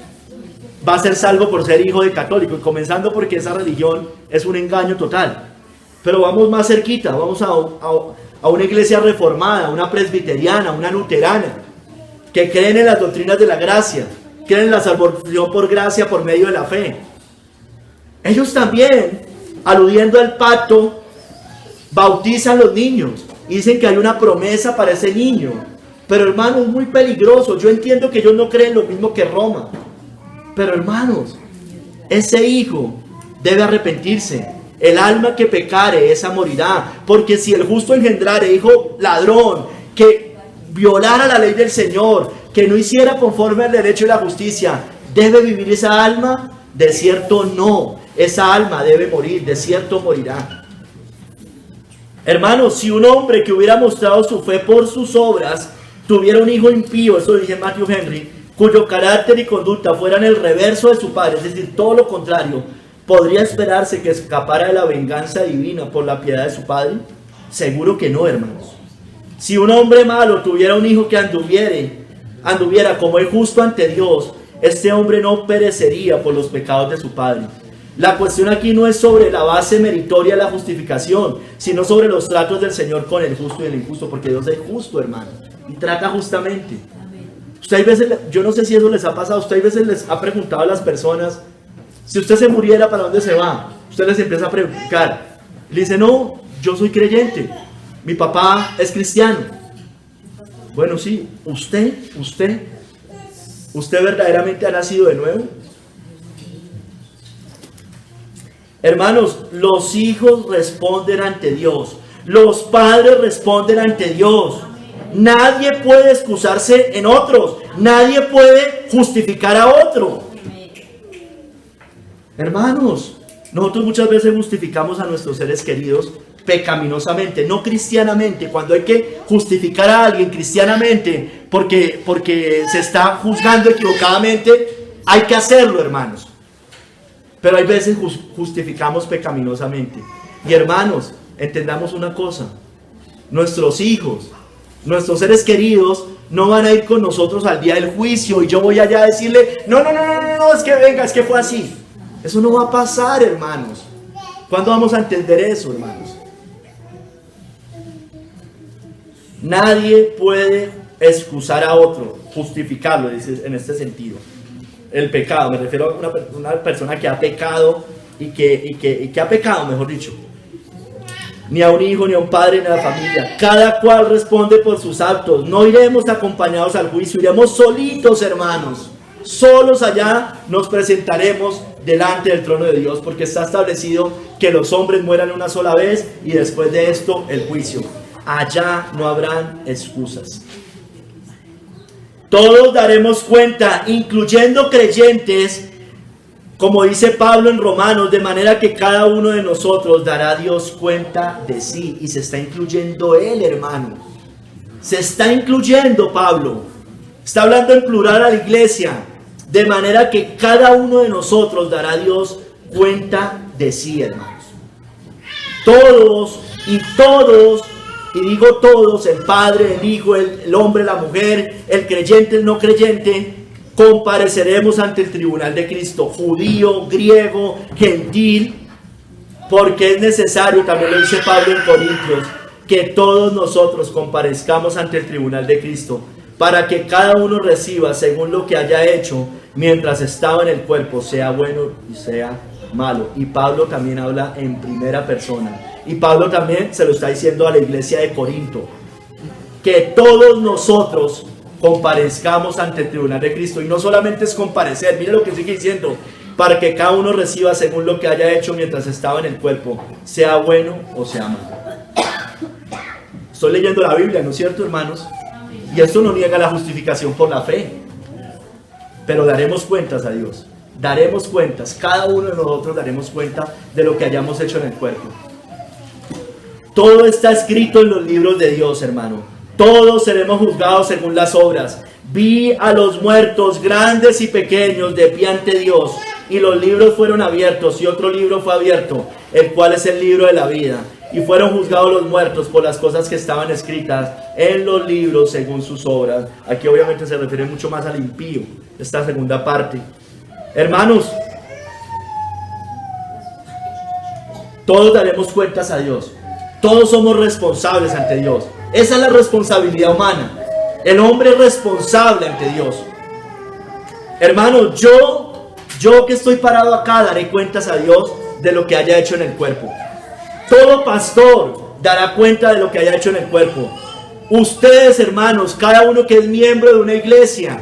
va a ser salvo por ser hijo de católico, y comenzando porque esa religión es un engaño total. Pero vamos más cerquita, vamos a una iglesia reformada, una presbiteriana, una luterana, que creen en las doctrinas de la gracia, creen en la salvación por gracia por medio de la fe. Ellos también, aludiendo al pacto, bautizan los niños y dicen que hay una promesa para ese niño. Pero hermanos, es muy peligroso. Yo entiendo que ellos no creen lo mismo que Roma, pero hermanos, ese hijo debe arrepentirse. El alma que pecare, esa morirá. Porque si el justo engendrare hijo ladrón, que violara la ley del Señor, que no hiciera conforme al derecho y la justicia, ¿debe vivir esa alma? De cierto no. Esa alma debe morir, de cierto morirá. Hermanos, si un hombre que hubiera mostrado su fe por sus obras tuviera un hijo impío, eso dice Matthew Henry, cuyo carácter y conducta fueran el reverso de su padre, es decir, todo lo contrario, ¿podría esperarse que escapara de la venganza divina por la piedad de su padre? Seguro que no, hermanos. Si un hombre malo tuviera un hijo que anduviera como el justo ante Dios, este hombre no perecería por los pecados de su padre. La cuestión aquí no es sobre la base meritoria de la justificación, sino sobre los tratos del Señor con el justo y el injusto, porque Dios es justo, hermano, y trata justamente. Usted hay veces, yo no sé si eso les ha pasado, usted hay veces les ha preguntado a las personas: si usted se muriera, ¿para dónde se va? Usted les empieza a preguntar, le dice: no, yo soy creyente, mi papá es cristiano. Bueno, sí, usted verdaderamente ha nacido de nuevo. Hermanos, los hijos responden ante Dios, los padres responden ante Dios. Nadie puede excusarse en otros, nadie puede justificar a otro. Hermanos, nosotros muchas veces justificamos a nuestros seres queridos pecaminosamente, no cristianamente. Cuando hay que justificar a alguien cristianamente porque se está juzgando equivocadamente, hay que hacerlo, hermanos. Pero hay veces justificamos pecaminosamente. Y hermanos, entendamos una cosa: nuestros hijos, nuestros seres queridos no van a ir con nosotros al día del juicio y yo voy allá a decirle: no, es que venga, es que fue así. Eso no va a pasar, hermanos. ¿Cuándo vamos a entender eso, hermanos? Nadie puede excusar a otro, justificarlo, dice en este sentido. El pecado, me refiero a una persona que ha pecado y que ha pecado, mejor dicho. Ni a un hijo, ni a un padre, ni a la familia. Cada cual responde por sus actos. No iremos acompañados al juicio, iremos solitos, hermanos. Solos allá nos presentaremos delante del trono de Dios, porque está establecido que los hombres mueran una sola vez y después de esto el juicio. Allá no habrán excusas. Todos daremos cuenta, incluyendo creyentes, como dice Pablo en Romanos, de manera que cada uno de nosotros dará a Dios cuenta de sí. Y se está incluyendo él, hermano. Se está incluyendo Pablo. Está hablando en plural a la iglesia. De manera que cada uno de nosotros dará a Dios cuenta de sí, hermanos. Todos, y digo todos, el Padre, el Hijo, el hombre, la mujer, el creyente, el no creyente, compareceremos ante el tribunal de Cristo, judío, griego, gentil, porque es necesario, también lo dice Pablo en Corintios, que todos nosotros comparezcamos ante el tribunal de Cristo, para que cada uno reciba según lo que haya hecho mientras estaba en el cuerpo, sea bueno y sea malo. Y Pablo también habla en primera persona. Y Pablo también se lo está diciendo a la iglesia de Corinto, que todos nosotros comparezcamos ante el tribunal de Cristo. Y no solamente es comparecer, mire lo que sigue diciendo, para que cada uno reciba según lo que haya hecho mientras estaba en el cuerpo, sea bueno o sea malo. Estoy leyendo la Biblia, ¿no es cierto, hermanos? Y esto no niega la justificación por la fe, pero daremos cuentas a Dios. Daremos cuentas, cada uno de nosotros daremos cuenta de lo que hayamos hecho en el cuerpo. Todo está escrito en los libros de Dios, hermano. Todos seremos juzgados según las obras. Vi a los muertos, grandes y pequeños, de pie ante Dios, y los libros fueron abiertos, y otro libro fue abierto, el cual es el libro de la vida. Y fueron juzgados los muertos por las cosas que estaban escritas en los libros según sus obras. Aquí obviamente se refiere mucho más al impío, esta segunda parte. Hermanos, todos daremos cuentas a Dios. Todos somos responsables ante Dios. Esa es la responsabilidad humana. El hombre es responsable ante Dios. Hermanos, yo que estoy parado acá daré cuentas a Dios de lo que haya hecho en el cuerpo. Todo pastor dará cuenta de lo que haya hecho en el cuerpo. Ustedes, hermanos, cada uno que es miembro de una iglesia,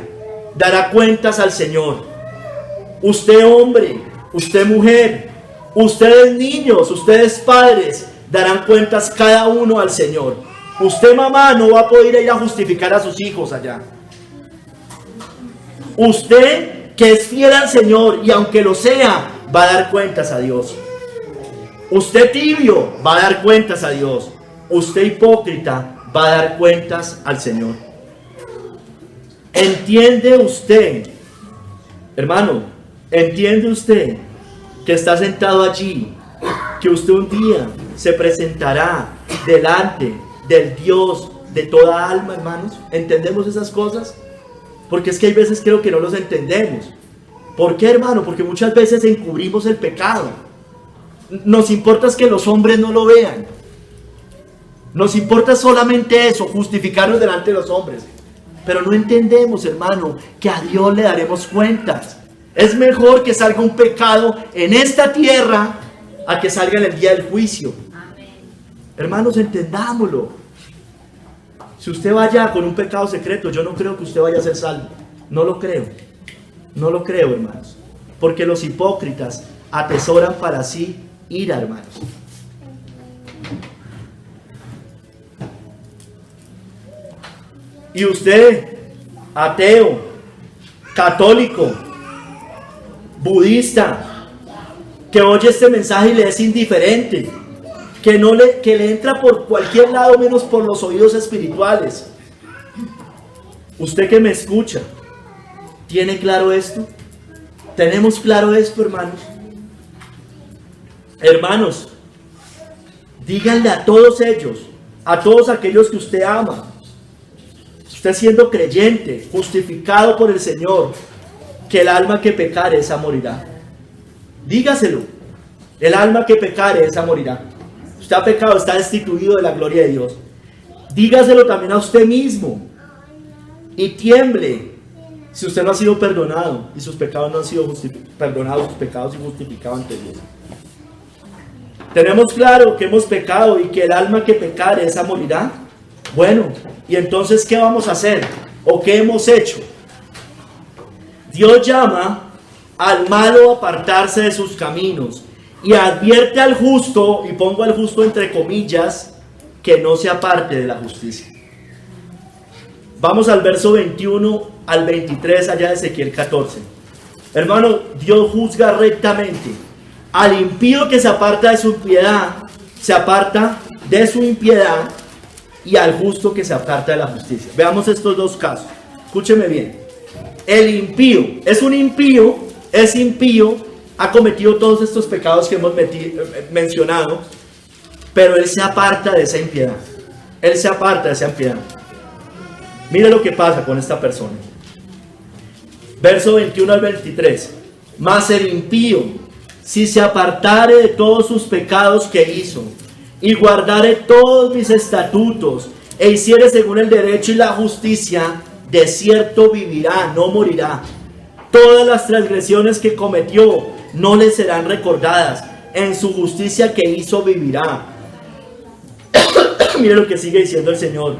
dará cuentas al Señor. Usted hombre, usted mujer, ustedes niños, ustedes padres, darán cuentas cada uno al Señor. Usted mamá no va a poder ir a justificar a sus hijos allá. Usted que es fiel al Señor y aunque lo sea, va a dar cuentas a Dios. Usted tibio va a dar cuentas a Dios. Usted hipócrita va a dar cuentas al Señor. ¿Entiende usted, hermano? ¿Entiende usted que está sentado allí? Que usted un día se presentará delante del Dios de toda alma, hermanos. ¿Entendemos esas cosas? Porque es que hay veces creo que no los entendemos. ¿Por qué, hermano? Porque muchas veces encubrimos el pecado. Nos importa es que los hombres no lo vean. Nos importa solamente eso, justificarnos delante de los hombres. Pero no entendemos, hermano, que a Dios le daremos cuentas. Es mejor que salga un pecado en esta tierra a que salga en el día del juicio. Amén. Hermanos, entendámoslo. Si usted vaya con un pecado secreto, yo no creo que usted vaya a ser salvo. No lo creo. No lo creo, hermanos. Porque los hipócritas atesoran para sí ira, hermanos. Y usted, ateo, católico, budista, que oye este mensaje y le es indiferente, que le entra por cualquier lado menos por los oídos espirituales. Usted que me escucha, ¿tiene claro esto? ¿Tenemos claro esto, hermanos? Hermanos, díganle a todos ellos, a todos aquellos que usted ama, usted siendo creyente, justificado por el Señor, que el alma que pecare, esa morirá. Dígaselo, el alma que pecare, esa morirá. Usted ha pecado, está destituido de la gloria de Dios. dígaselo también a usted mismo y tiemble si usted no ha sido perdonado y sus pecados no han sido perdonados, sus pecados y justificados ante Dios. Tenemos claro que hemos pecado y que el alma que pecare, esa morirá. Bueno, y entonces, ¿qué vamos a hacer? ¿O qué hemos hecho? Dios llama al malo a apartarse de sus caminos y advierte al justo, y pongo al justo entre comillas, que no se aparte de la justicia. Vamos al verso 21 al 23 allá de Ezequiel 14. Hermano, Dios juzga rectamente. Al impío que se aparta de su impiedad, se aparta de su impiedad, y al justo que se aparta de la justicia. Veamos estos dos casos. Escúcheme bien. El impío es impío, ha cometido todos estos pecados que hemos mencionado, pero él se aparta de esa impiedad. Él se aparta de esa impiedad. Mire lo que pasa con esta persona. Verso 21 al 23. Mas el impío, si se apartare de todos sus pecados que hizo, y guardare todos mis estatutos, e hiciere según el derecho y la justicia, de cierto vivirá, no morirá. Todas las transgresiones que cometió no le serán recordadas. En su justicia que hizo vivirá. Mire lo que sigue diciendo el Señor.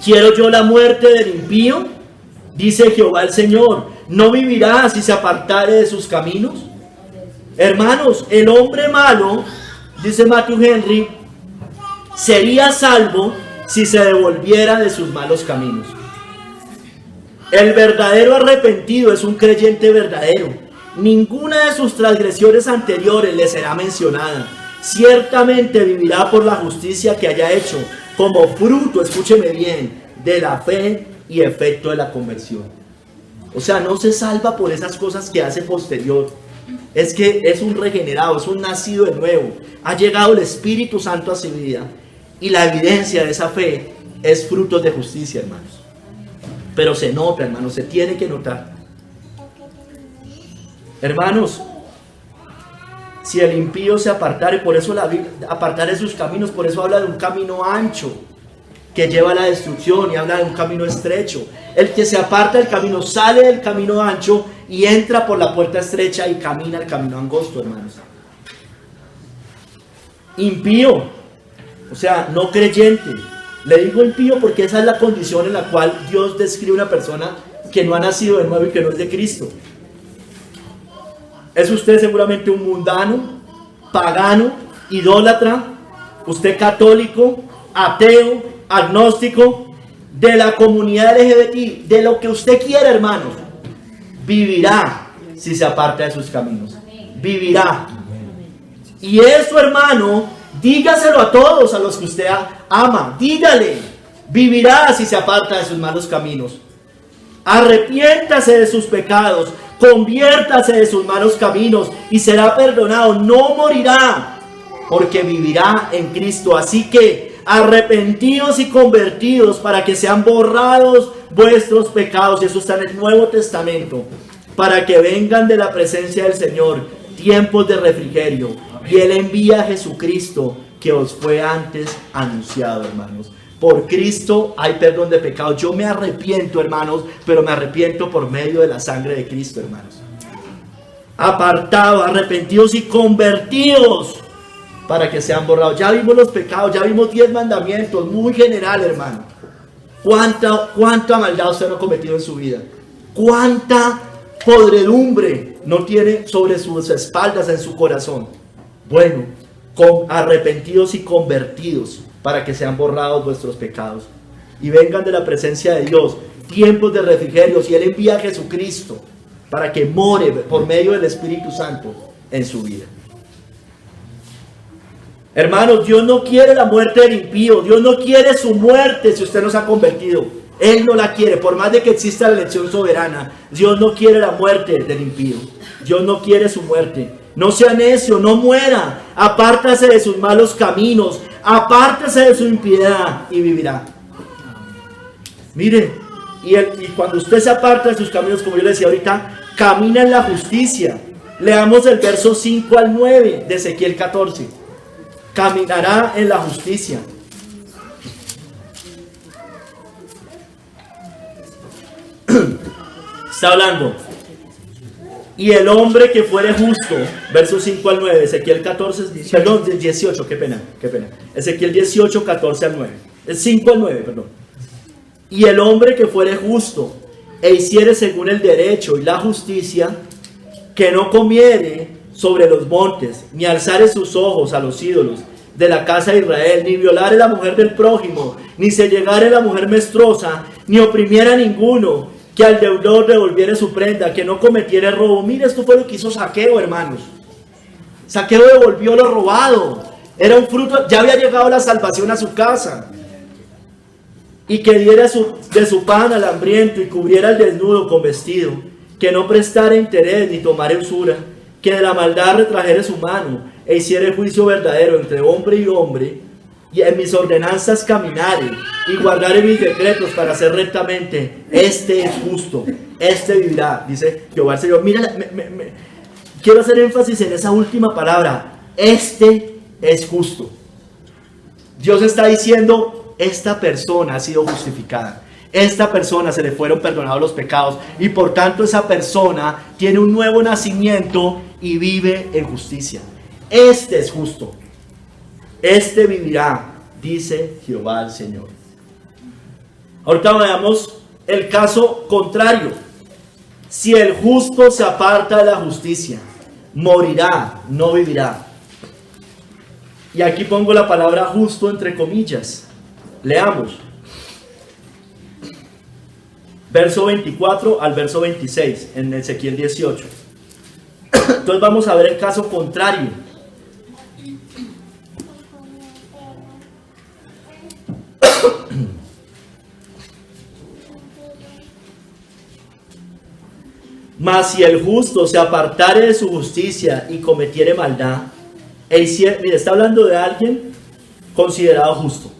¿Quiero yo la muerte del impío? Dice Jehová el Señor. ¿No vivirá si se apartare de sus caminos? Hermanos, el hombre malo, dice Matthew Henry, sería salvo si se devolviera de sus malos caminos. El verdadero arrepentido es un creyente verdadero. Ninguna de sus transgresiones anteriores le será mencionada. Ciertamente vivirá por la justicia que haya hecho, como fruto, escúcheme bien, de la fe y efecto de la conversión. O sea, no se salva por esas cosas que hace posterior. Es que es un regenerado, es un nacido de nuevo. Ha llegado el Espíritu Santo a su vida. Y la evidencia de esa fe es frutos de justicia, hermanos. Pero se nota, hermanos, se tiene que notar. Hermanos, si el impío se apartare, por eso la Biblia, apartare sus caminos, por eso habla de un camino ancho que lleva a la destrucción y habla de un camino estrecho. El que se aparta del camino sale del camino ancho y entra por la puerta estrecha y camina el camino angosto, hermanos. Impío, o sea, no creyente. Le digo impío porque esa es la condición en la cual Dios describe una persona que no ha nacido de nuevo y que no es de Cristo. ¿Es usted seguramente un mundano, pagano, idólatra? ¿Usted católico, ateo, agnóstico, de la comunidad LGBT, de lo que usted quiera, hermano? Vivirá si se aparta de sus caminos. Vivirá. Y eso, hermano, dígaselo a todos a los que usted ama. Dígale, vivirá si se aparta de sus malos caminos. Arrepiéntase de sus pecados, conviértase de sus malos caminos y será perdonado. No morirá, porque vivirá en Cristo. Así que arrepentidos y convertidos para que sean borrados vuestros pecados. Y eso está en el Nuevo Testamento. Para que vengan de la presencia del Señor tiempos de refrigerio. Y Él envía a Jesucristo, que os fue antes anunciado, hermanos. Por Cristo hay perdón de pecados. Yo me arrepiento, hermanos, pero me arrepiento por medio de la sangre de Cristo, hermanos. Apartados, arrepentidos y convertidos para que sean borrados. Ya vimos los pecados, ya vimos 10 mandamientos, muy general, hermano. ¿Cuánta maldad usted no ha cometido en su vida? ¿Cuánta podredumbre no tiene sobre sus espaldas, en su corazón? Bueno, arrepentidos y convertidos para que sean borrados vuestros pecados y vengan de la presencia de Dios tiempos de refrigerios, y Él envía a Jesucristo para que more por medio del Espíritu Santo en su vida. Hermanos, Dios no quiere la muerte del impío. Dios no quiere su muerte si usted no se ha convertido. Él no la quiere, por más de que exista la elección soberana. Dios no quiere la muerte del impío. Dios no quiere su muerte. No sea necio, no muera. Apártase de sus malos caminos. Apártese de su impiedad y vivirá. Mire, y cuando usted se aparta de sus caminos, como yo le decía ahorita, camina en la justicia. Leamos el verso 5 al 9 de Ezequiel 14. Caminará en la justicia. Está hablando. Y el hombre que fuere justo, versos 5 al 9, Ezequiel 14, perdón, 18, qué pena. Ezequiel 18, 14 al 9. 5 al 9, perdón. Y el hombre que fuere justo e hiciere según el derecho y la justicia, que no comiere sobre los montes, ni alzare sus ojos a los ídolos de la casa de Israel, ni violare la mujer del prójimo, ni se llegare la mujer menstruosa, ni oprimiera a ninguno, que al deudor devolviere su prenda, que no cometiere robo. Mira, esto fue lo que hizo Zaqueo, hermanos. Zaqueo devolvió lo robado. Era un fruto, ya había llegado la salvación a su casa. Y que diera de su pan al hambriento y cubriera al desnudo con vestido, que no prestara interés ni tomara usura, que de la maldad retrajere su mano e hiciere juicio verdadero entre hombre y hombre, y en mis ordenanzas caminare y guardare mis decretos para hacer rectamente. Este es justo, este vivirá, dice Jehová el Señor. Mira, quiero hacer énfasis en esa última palabra, este es justo. Dios está diciendo, esta persona ha sido justificada. Esta persona se le fueron perdonados los pecados y por tanto esa persona tiene un nuevo nacimiento y vive en justicia. Este es justo. Este vivirá, dice Jehová el Señor. Ahorita veamos el caso contrario. Si el justo se aparta de la justicia, morirá, no vivirá. Y aquí pongo la palabra justo entre comillas. Leamos. Verso 24 al verso 26 en Ezequiel 18. Entonces vamos a ver el caso contrario. Mas si el justo se apartare de su justicia y cometiere maldad, mire, está hablando de alguien considerado justo,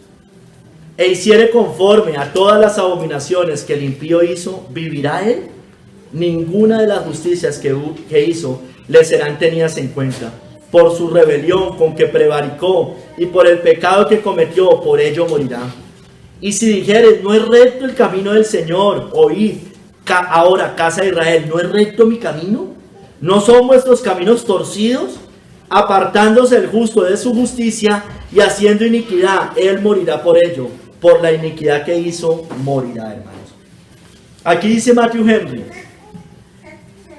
e hiciere conforme a todas las abominaciones que el impío hizo, ¿vivirá él? Ninguna de las justicias que hizo le serán tenidas en cuenta. Por su rebelión con que prevaricó y por el pecado que cometió, por ello morirá. Y si dijeres, no es recto el camino del Señor, oíd ahora, casa de Israel, ¿no es recto mi camino? ¿No son vuestros caminos torcidos? Apartándose el justo de su justicia y haciendo iniquidad, él morirá por ello. Por la iniquidad que hizo, morirá, hermanos. Aquí dice Matthew Henry,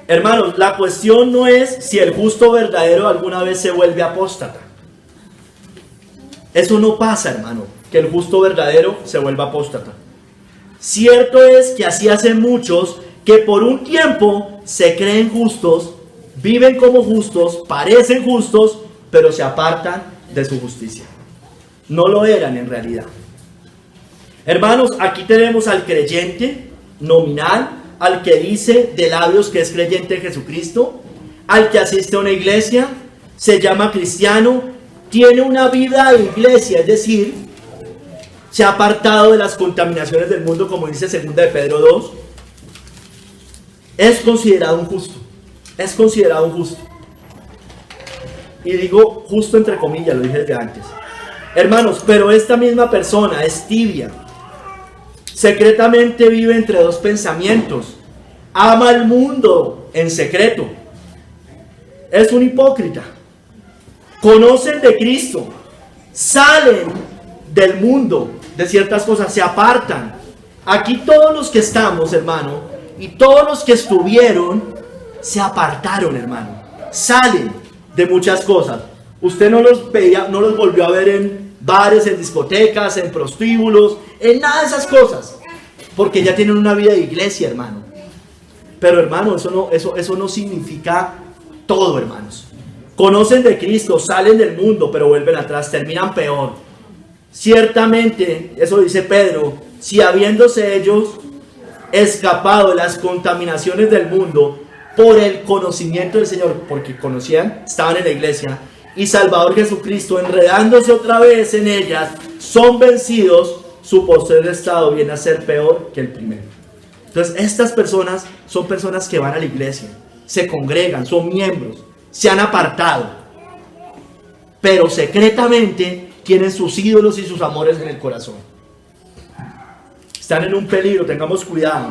hermanos, la cuestión no es si el justo verdadero alguna vez se vuelve apóstata. Eso no pasa, hermano, que el justo verdadero se vuelva apóstata. Cierto es que así hacen muchos que por un tiempo se creen justos, viven como justos, parecen justos, pero se apartan de su justicia. No lo eran en realidad. Hermanos, aquí tenemos al creyente nominal, al que dice de labios que es creyente en Jesucristo, al que asiste a una iglesia, se llama cristiano, tiene una vida de iglesia, es decir, se ha apartado de las contaminaciones del mundo, como dice 2 de Pedro 2, es considerado un justo, es considerado un justo. Y digo justo entre comillas, lo dije desde antes. Hermanos, pero esta misma persona es tibia, secretamente vive entre dos pensamientos, ama al mundo en secreto, es un hipócrita, conocen de Cristo, salen del mundo, de ciertas cosas, se apartan. Aquí todos los que estamos, hermano, y todos los que estuvieron, se apartaron, hermano, salen de muchas cosas. Usted no los veía, no los volvió a ver en bares, en discotecas, en prostíbulos, en nada de esas cosas, porque ya tienen una vida de iglesia, hermano. Pero hermano, eso no significa todo, hermanos. Conocen de Cristo, salen del mundo, pero vuelven atrás, terminan peor. Ciertamente, eso dice Pedro, si habiéndose ellos escapado de las contaminaciones del mundo por el conocimiento del Señor, porque conocían, estaban en la iglesia, y Salvador Jesucristo, enredándose otra vez en ellas, son vencidos, su postrer estado viene a ser peor que el primero. Entonces, estas personas son personas que van a la iglesia, se congregan, son miembros, se han apartado, pero secretamente tienen sus ídolos y sus amores en el corazón. Están en un peligro, tengamos cuidado.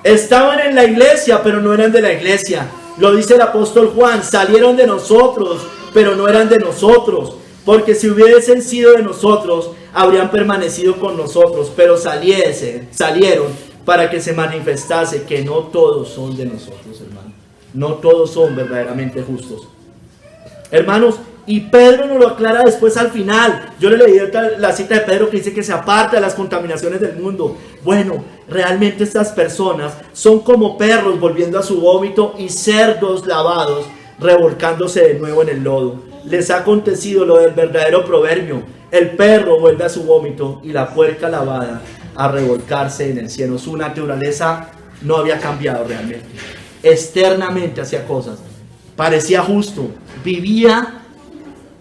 Estaban en la iglesia, pero no eran de la iglesia. Lo dice el apóstol Juan, salieron de nosotros, pero no eran de nosotros. Porque si hubiesen sido de nosotros, habrían permanecido con nosotros, pero salieron para que se manifestase que no todos son de nosotros, hermano. No todos son verdaderamente justos. Hermanos, y Pedro nos lo aclara después al final. Yo le leí la cita de Pedro que dice que se aparta de las contaminaciones del mundo. Bueno, realmente estas personas son como perros volviendo a su vómito y cerdos lavados revolcándose de nuevo en el lodo. Les ha acontecido lo del verdadero proverbio: el perro vuelve a su vómito y la puerca lavada a revolcarse en el cielo. Su naturaleza no había cambiado realmente. Externamente hacía cosas, parecía justo, vivía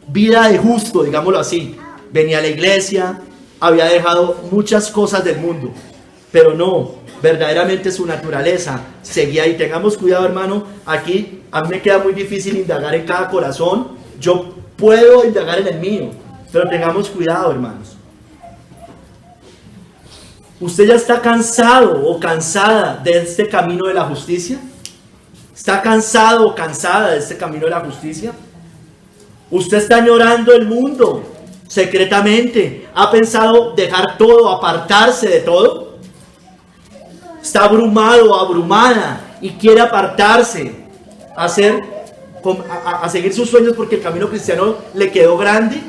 vida de justo, digámoslo así. Venía a la iglesia, había dejado muchas cosas del mundo, pero no, verdaderamente su naturaleza seguía ahí. Tengamos cuidado, hermano. Aquí a mí me queda muy difícil indagar en cada corazón. Yo puedo indagar en el mío, pero tengamos cuidado, hermanos. ¿Usted ya está cansado o cansada de este camino de la justicia? ¿Está cansado o cansada de este camino de la justicia? ¿Usted está añorando el mundo secretamente? ¿Ha pensado dejar todo, apartarse de todo? ¿Está abrumado o abrumada y quiere apartarse, a seguir sus sueños porque el camino cristiano le quedó grande?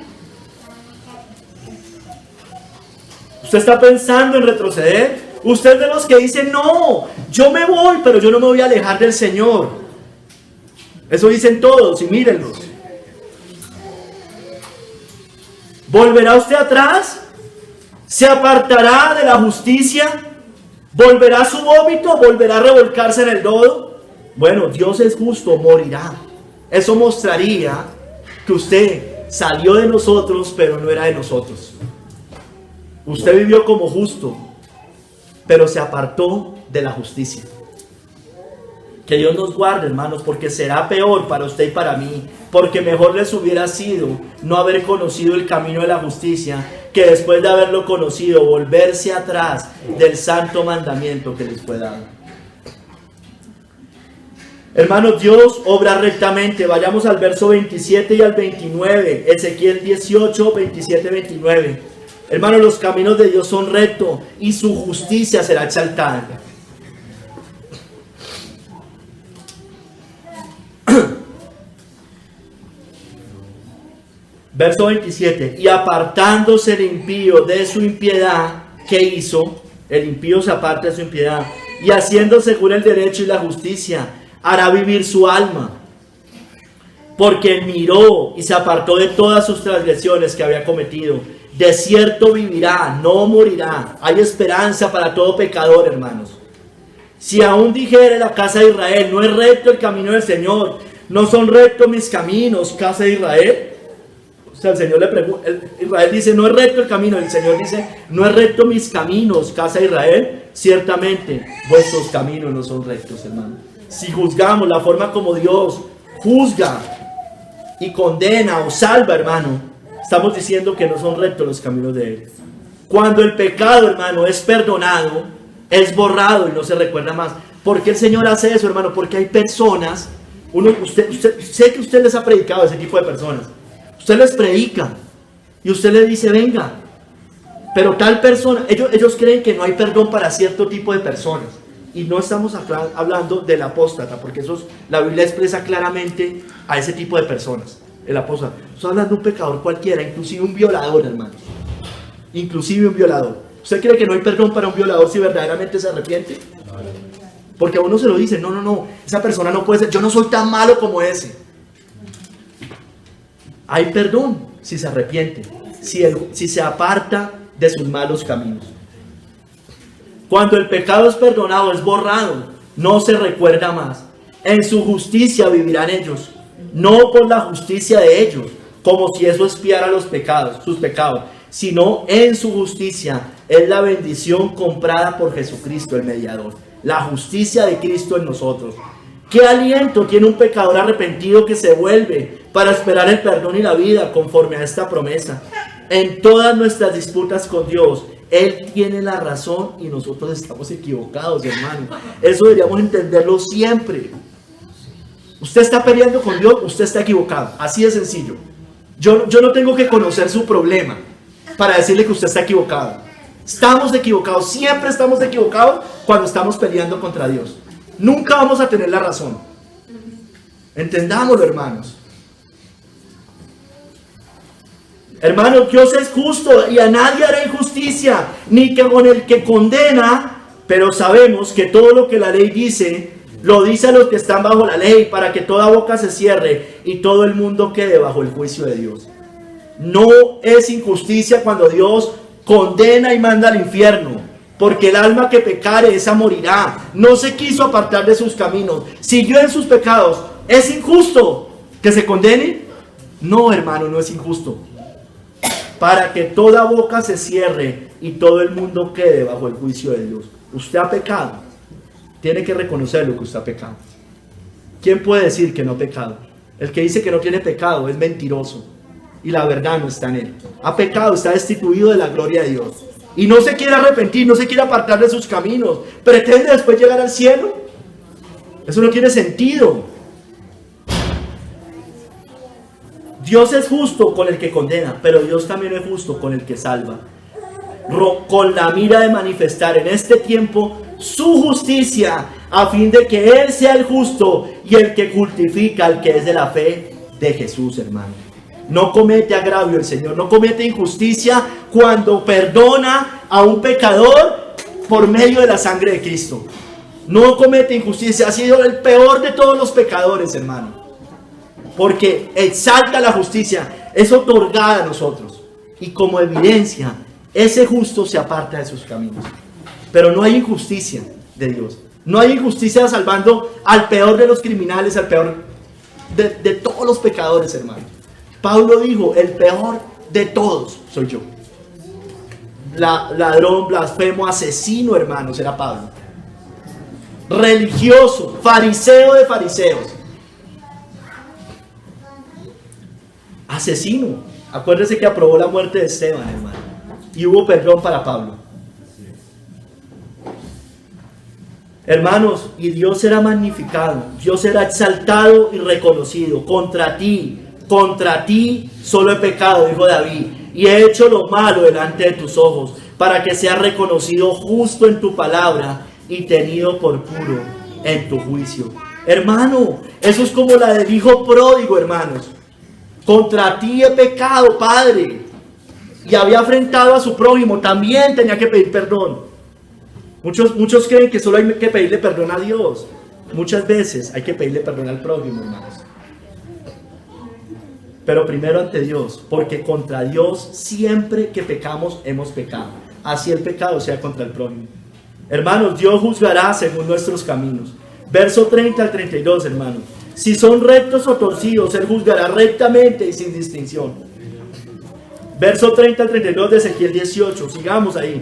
¿Usted está pensando en retroceder? Usted es de los que dicen: no, yo me voy, pero yo no me voy a alejar del Señor. Eso dicen todos y mírenlos. ¿Volverá usted atrás? ¿Se apartará de la justicia? ¿Volverá a su vómito? ¿Volverá a revolcarse en el lodo? Bueno, Dios es justo, morirá. Eso mostraría que usted salió de nosotros, pero no era de nosotros. Usted vivió como justo, pero se apartó de la justicia. Que Dios nos guarde, hermanos, porque será peor para usted y para mí. Porque mejor les hubiera sido no haber conocido el camino de la justicia, que después de haberlo conocido, volverse atrás del santo mandamiento que les fue dado. Hermanos, Dios obra rectamente. Vayamos al verso 27 y al 29. Ezequiel 18, 27, 29. Hermanos, los caminos de Dios son rectos y su justicia será exaltada. Verso 27. Y apartándose el impío de su impiedad, ¿qué hizo? El impío se aparta de su impiedad. Y haciendo según el derecho y la justicia, hará vivir su alma. Porque miró y se apartó de todas sus transgresiones que había cometido. De cierto vivirá, no morirá. Hay esperanza para todo pecador, hermanos. Si aún dijere la casa de Israel: no es recto el camino del Señor, no son rectos mis caminos, casa de Israel. O sea, el Señor le pregunta, Israel dice: no es recto el camino. El Señor dice: no es recto mis caminos, casa de Israel. Ciertamente vuestros caminos no son rectos, hermano. Si juzgamos la forma como Dios juzga y condena o salva, hermano, estamos diciendo que no son rectos los caminos de Él. Cuando el pecado, hermano, es perdonado, es borrado y no se recuerda más. ¿Por qué el Señor hace eso, hermano? Porque hay personas, sé que usted les ha predicado a ese tipo de personas. Usted les predica y usted les dice: venga, pero tal persona, ellos creen que no hay perdón para cierto tipo de personas. Y no estamos hablando del apóstata, porque la Biblia expresa claramente a ese tipo de personas. El apóstata. Estoy hablando de un pecador cualquiera, inclusive un violador, hermano. Inclusive un violador. ¿Usted cree que no hay perdón para un violador si verdaderamente se arrepiente? Porque a uno se lo dice: no, esa persona no puede ser, yo no soy tan malo como ese. Hay perdón si se arrepiente, si se aparta de sus malos caminos. Cuando el pecado es perdonado, es borrado, no se recuerda más. En su justicia vivirán ellos, no por la justicia de ellos, como si eso expiara sus pecados, sino en su justicia. Es la bendición comprada por Jesucristo, el mediador. La justicia de Cristo en nosotros. ¿Qué aliento tiene un pecador arrepentido que se vuelve para esperar el perdón y la vida conforme a esta promesa? En todas nuestras disputas con Dios, Él tiene la razón y nosotros estamos equivocados, hermano. Eso deberíamos entenderlo siempre. Usted está peleando con Dios, usted está equivocado. Así de sencillo. Yo no tengo que conocer su problema para decirle que usted está equivocado. Estamos equivocados, siempre estamos equivocados cuando estamos peleando contra Dios. Nunca vamos a tener la razón. Entendámoslo, hermanos. Hermanos, Dios es justo y a nadie hará injusticia, ni que con el que condena, pero sabemos que todo lo que la ley dice, lo dice a los que están bajo la ley, para que toda boca se cierre y todo el mundo quede bajo el juicio de Dios. No es injusticia cuando Dios condena y manda al infierno, porque el alma que pecare, esa morirá. No se quiso apartar de sus caminos, siguió en sus pecados. ¿Es injusto que se condene? No, hermano, no es injusto. Para que toda boca se cierre y todo el mundo quede bajo el juicio de Dios. Usted ha pecado, tiene que reconocer lo que usted ha pecado. ¿Quién puede decir que no ha pecado? El que dice que no tiene pecado es mentiroso y la verdad no está en él. Ha pecado, está destituido de la gloria de Dios y no se quiere arrepentir, no se quiere apartar de sus caminos. ¿Pretende después llegar al cielo? Eso no tiene sentido. Dios es justo con el que condena, pero Dios también es justo con el que salva, con la mira de manifestar en este tiempo su justicia, a fin de que Él sea el justo y el que justifica al que es de la fe de Jesús, hermano. No comete agravio el Señor, no comete injusticia cuando perdona a un pecador por medio de la sangre de Cristo. No comete injusticia, ha sido el peor de todos los pecadores, hermano. Porque exalta la justicia, es otorgada a nosotros. Y como evidencia, ese justo se aparta de sus caminos. Pero no hay injusticia de Dios. No hay injusticia salvando al peor de los criminales, al peor de todos los pecadores, hermano. Pablo dijo, el peor de todos soy yo. Ladrón, blasfemo, asesino, hermanos, era Pablo. Religioso, fariseo de fariseos. Asesino. Acuérdense que aprobó la muerte de Esteban, hermano. Y hubo perdón para Pablo. Hermanos, y Dios será magnificado, Dios será exaltado y reconocido. Contra ti solo he pecado, dijo David, y he hecho lo malo delante de tus ojos, para que seas reconocido justo en tu palabra y tenido por puro en tu juicio. Hermano, eso es como la del hijo pródigo, hermanos. Contra ti he pecado, Padre. Y había afrentado a su prójimo, también tenía que pedir perdón. Muchos creen que solo hay que pedirle perdón a Dios. Muchas veces hay que pedirle perdón al prójimo, hermanos. Pero primero ante Dios, porque contra Dios siempre que pecamos hemos pecado. Así el pecado sea contra el prójimo. Hermanos, Dios juzgará según nuestros caminos. Verso 30 al 32, hermanos. Si son rectos o torcidos, Él juzgará rectamente y sin distinción. Verso 30 al 32 de Ezequiel 18. Sigamos ahí.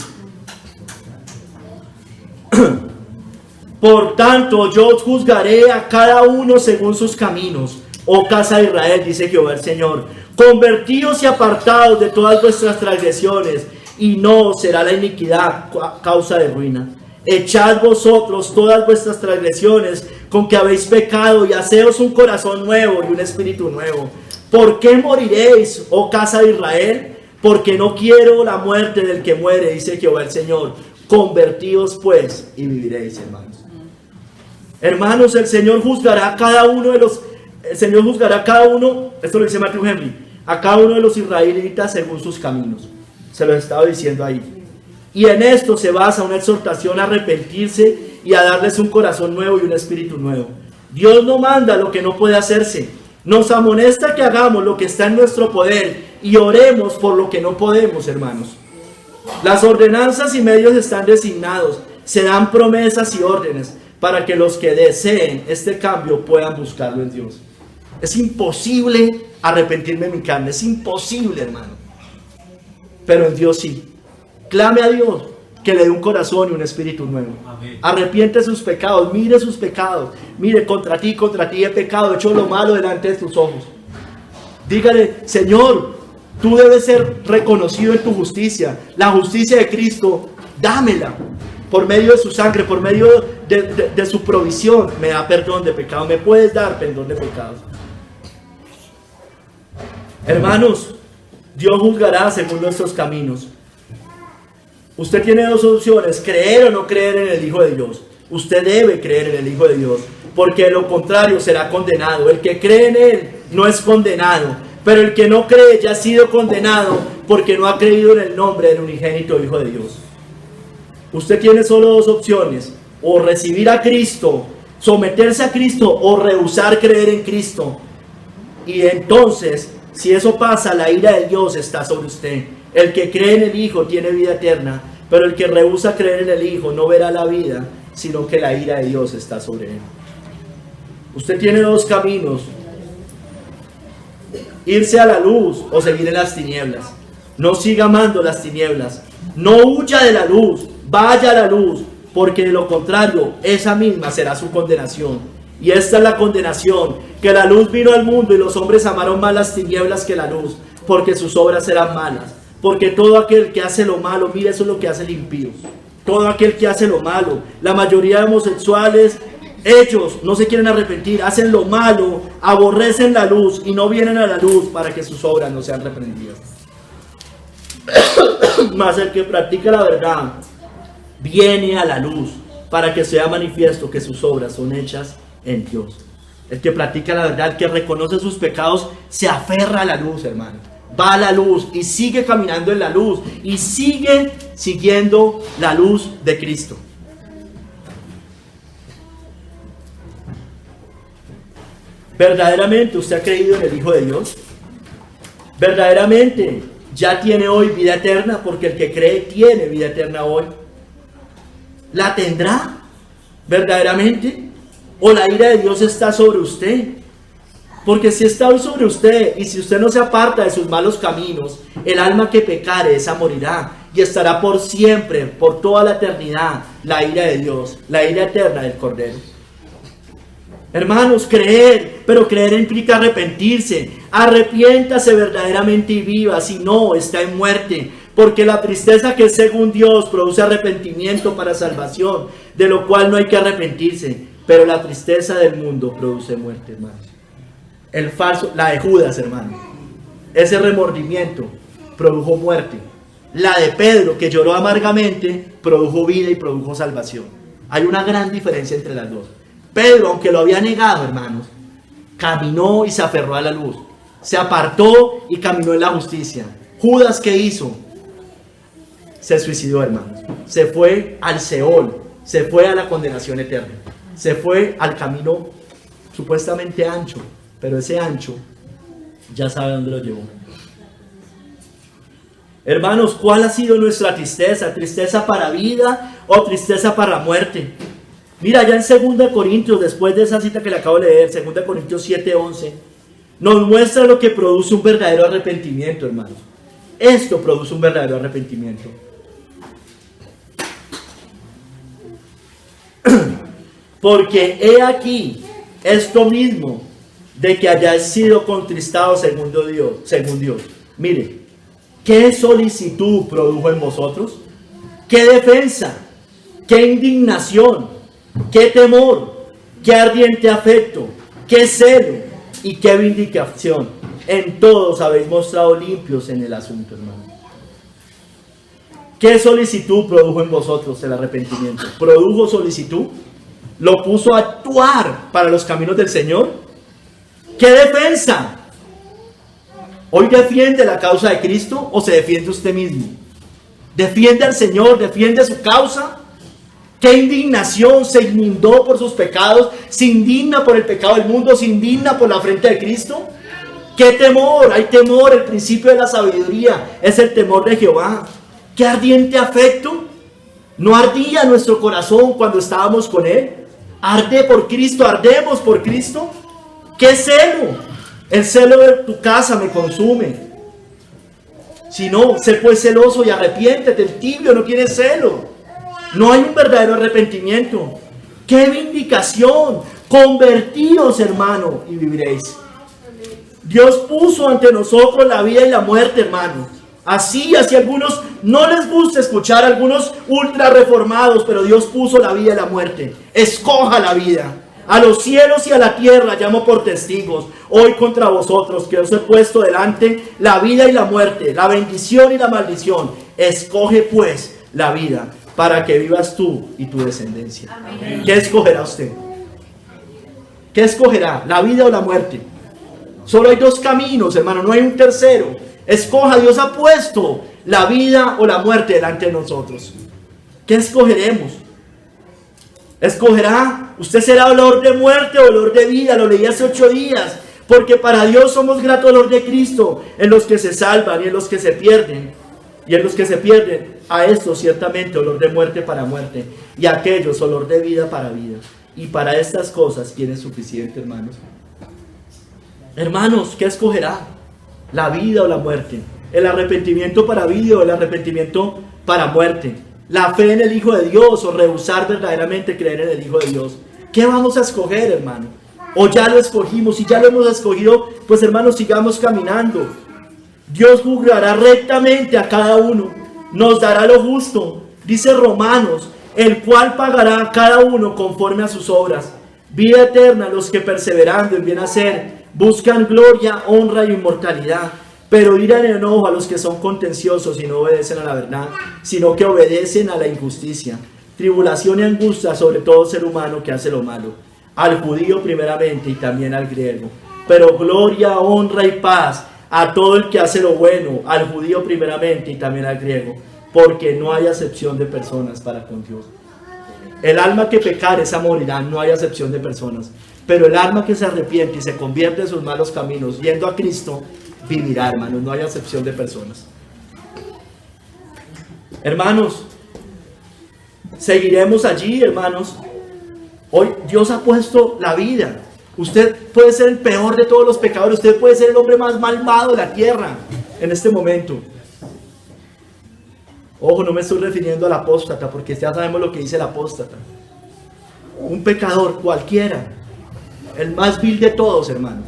Por tanto, yo os juzgaré a cada uno según sus caminos. Oh casa de Israel, dice Jehová el Señor. Convertíos y apartaos de todas vuestras transgresiones, y no será la iniquidad causa de ruina. Echad vosotros todas vuestras transgresiones con que habéis pecado, y haceos un corazón nuevo y un espíritu nuevo. ¿Por qué moriréis, oh casa de Israel? Porque no quiero la muerte del que muere, dice Jehová el Señor. Convertíos pues y viviréis, hermanos. Hermanos, el Señor juzgará a cada uno esto lo dice Matthew Henry, a cada uno de los israelitas según sus caminos. Se lo estaba diciendo ahí. Y en esto se basa una exhortación a arrepentirse y a darles un corazón nuevo y un espíritu nuevo. Dios no manda lo que no puede hacerse. Nos amonesta que hagamos lo que está en nuestro poder y oremos por lo que no podemos, hermanos. Las ordenanzas y medios están designados. Se dan promesas y órdenes para que los que deseen este cambio puedan buscarlo en Dios. Es imposible arrepentirme de mi carne. Es imposible, hermano. Pero en Dios sí. Clame a Dios que le dé un corazón y un espíritu nuevo. Amén. Arrepiente sus pecados, mire sus pecados. Mire, contra ti he pecado, he hecho lo malo delante de tus ojos. Dígale, Señor, Tú debes ser reconocido en tu justicia. La justicia de Cristo, dámela. Por medio de su sangre, por medio de su provisión, me da perdón de pecado. Me puedes dar perdón de pecados. Hermanos, Dios juzgará según nuestros caminos. Usted tiene dos opciones: creer o no creer en el Hijo de Dios. Usted debe creer en el Hijo de Dios, porque de lo contrario será condenado. El que cree en Él no es condenado, pero el que no cree ya ha sido condenado porque no ha creído en el nombre del unigénito Hijo de Dios. Usted tiene solo dos opciones: o recibir a Cristo, someterse a Cristo, o rehusar creer en Cristo. Y entonces, si eso pasa, la ira de Dios está sobre usted. El que cree en el Hijo tiene vida eterna, pero el que rehúsa creer en el Hijo no verá la vida, sino que la ira de Dios está sobre él. Usted tiene dos caminos: irse a la luz o seguir en las tinieblas. No siga amando las tinieblas. No huya de la luz, vaya a la luz, porque de lo contrario, esa misma será su condenación. Y esta es la condenación: que la luz vino al mundo y los hombres amaron más las tinieblas que la luz, porque sus obras eran malas. Porque todo aquel que hace lo malo, mire, eso es lo que hace el impío. Todo aquel que hace lo malo, la mayoría de homosexuales, ellos no se quieren arrepentir, hacen lo malo, aborrecen la luz y no vienen a la luz para que sus obras no sean reprendidas. Mas el que practica la verdad viene a la luz para que sea manifiesto que sus obras son hechas en Dios. El que practica la verdad, el que reconoce sus pecados, se aferra a la luz, hermano. Va a la luz y sigue caminando en la luz y sigue siguiendo la luz de Cristo. ¿Verdaderamente usted ha creído en el Hijo de Dios? ¿Verdaderamente ya tiene hoy vida eterna? Porque el que cree tiene vida eterna hoy. ¿La tendrá verdaderamente? ¿O la ira de Dios está sobre usted? Porque si está hoy sobre usted y si usted no se aparta de sus malos caminos, el alma que pecare, esa morirá y estará por siempre, por toda la eternidad, la ira de Dios, la ira eterna del Cordero. Hermanos, creer, pero creer implica arrepentirse. Arrepiéntase verdaderamente y viva, si no, está en muerte. Porque la tristeza que es según Dios produce arrepentimiento para salvación, de lo cual no hay que arrepentirse. Pero la tristeza del mundo produce muerte, hermanos. El falso, la de Judas, hermano, ese remordimiento produjo muerte. La de Pedro, que lloró amargamente, produjo vida y produjo salvación. Hay una gran diferencia entre las dos. Pedro, aunque lo había negado, hermanos, caminó y se aferró a la luz. Se apartó y caminó en la justicia. Judas, ¿qué hizo? Se suicidó, hermanos. Se fue al Seol. Se fue a la condenación eterna. Se fue al camino supuestamente ancho. Pero ese ancho, ya sabe dónde lo llevó. Hermanos, ¿cuál ha sido nuestra tristeza? ¿Tristeza para vida o tristeza para muerte? Mira, ya en 2 Corintios, después de esa cita que le acabo de leer, 2 Corintios 7:11, nos muestra lo que produce un verdadero arrepentimiento, hermanos. Esto produce un verdadero arrepentimiento. Porque he aquí esto mismo, de que hayáis sido contristados según Dios. Mire, ¿qué solicitud produjo en vosotros? ¿Qué defensa? ¿Qué indignación? ¿Qué temor? ¿Qué ardiente afecto? ¿Qué celo? ¿Y qué vindicación? En todos habéis mostrado limpios en el asunto, hermano. ¿Qué solicitud produjo en vosotros el arrepentimiento? ¿Produjo solicitud? ¿Lo puso a actuar para los caminos del Señor? ¿Qué defensa? ¿Hoy defiende la causa de Cristo o se defiende usted mismo? ¿Defiende al Señor? ¿Defiende su causa? ¿Qué indignación? ¿Se indignó por sus pecados? ¿Se indigna por el pecado del mundo? ¿Se indigna por la afrenta de Cristo? ¿Qué temor? Hay temor. El principio de la sabiduría es el temor de Jehová. ¿Qué ardiente afecto? ¿No ardía nuestro corazón cuando estábamos con Él? ¿Arde por Cristo? ¿Ardemos por Cristo? ¿Qué celo? El celo de tu casa me consume. Si no, sé pues celoso y arrepiéntete. El tibio no tiene celo. No hay un verdadero arrepentimiento. ¡Qué vindicación! Convertíos, hermano, y viviréis. Dios puso ante nosotros la vida y la muerte, hermanos. Así a algunos no les gusta escuchar, a algunos ultra reformados, pero Dios puso la vida y la muerte. Escoja la vida. A los cielos y a la tierra llamo por testigos hoy contra vosotros, que os he puesto delante la vida y la muerte, la bendición y la maldición. Escoge pues la vida, para que vivas tú y tu descendencia. Amén. ¿Qué escogerá usted? ¿Qué escogerá? ¿La vida o la muerte? Solo hay dos caminos, hermano, no hay un tercero. Escoja, Dios ha puesto la vida o la muerte delante de nosotros. ¿Qué escogeremos? Escogerá, usted será olor de muerte o olor de vida, lo leí hace 8 días. Porque para Dios somos grato olor de Cristo en los que se salvan y en los que se pierden. Y en los que se pierden, a estos ciertamente olor de muerte para muerte. Y a aquellos olor de vida para vida. Y para estas cosas, ¿quién es suficiente, hermanos? Hermanos, ¿qué escogerá? ¿La vida o la muerte? ¿El arrepentimiento para vida o el arrepentimiento para muerte? ¿La fe en el Hijo de Dios o rehusar verdaderamente creer en el Hijo de Dios? ¿Qué vamos a escoger, hermano? ¿O ya lo escogimos? Si ya lo hemos escogido, pues hermanos, sigamos caminando. Dios juzgará rectamente a cada uno, nos dará lo justo, dice Romanos, el cual pagará a cada uno conforme a sus obras. Vida eterna a los que perseverando en bien hacer, buscan gloria, honra y inmortalidad. Pero ira en enojo a los que son contenciosos y no obedecen a la verdad, sino que obedecen a la injusticia. Tribulación y angustia sobre todo ser humano que hace lo malo, al judío primeramente y también al griego. Pero gloria, honra y paz a todo el que hace lo bueno, al judío primeramente y también al griego, porque no hay acepción de personas para con Dios. El alma que pecare, esa morirá, no hay acepción de personas. Pero el alma que se arrepiente y se convierte en sus malos caminos, yendo a Cristo, vivirá, hermanos, no hay acepción de personas. Hermanos, seguiremos allí, hermanos. Hoy Dios ha puesto la vida. Usted puede ser el peor de todos los pecadores, usted puede ser el hombre más malvado de la tierra en este momento. Ojo, no me estoy refiriendo al apóstata, porque ya sabemos lo que dice el apóstata. Un pecador cualquiera, el más vil de todos, hermano.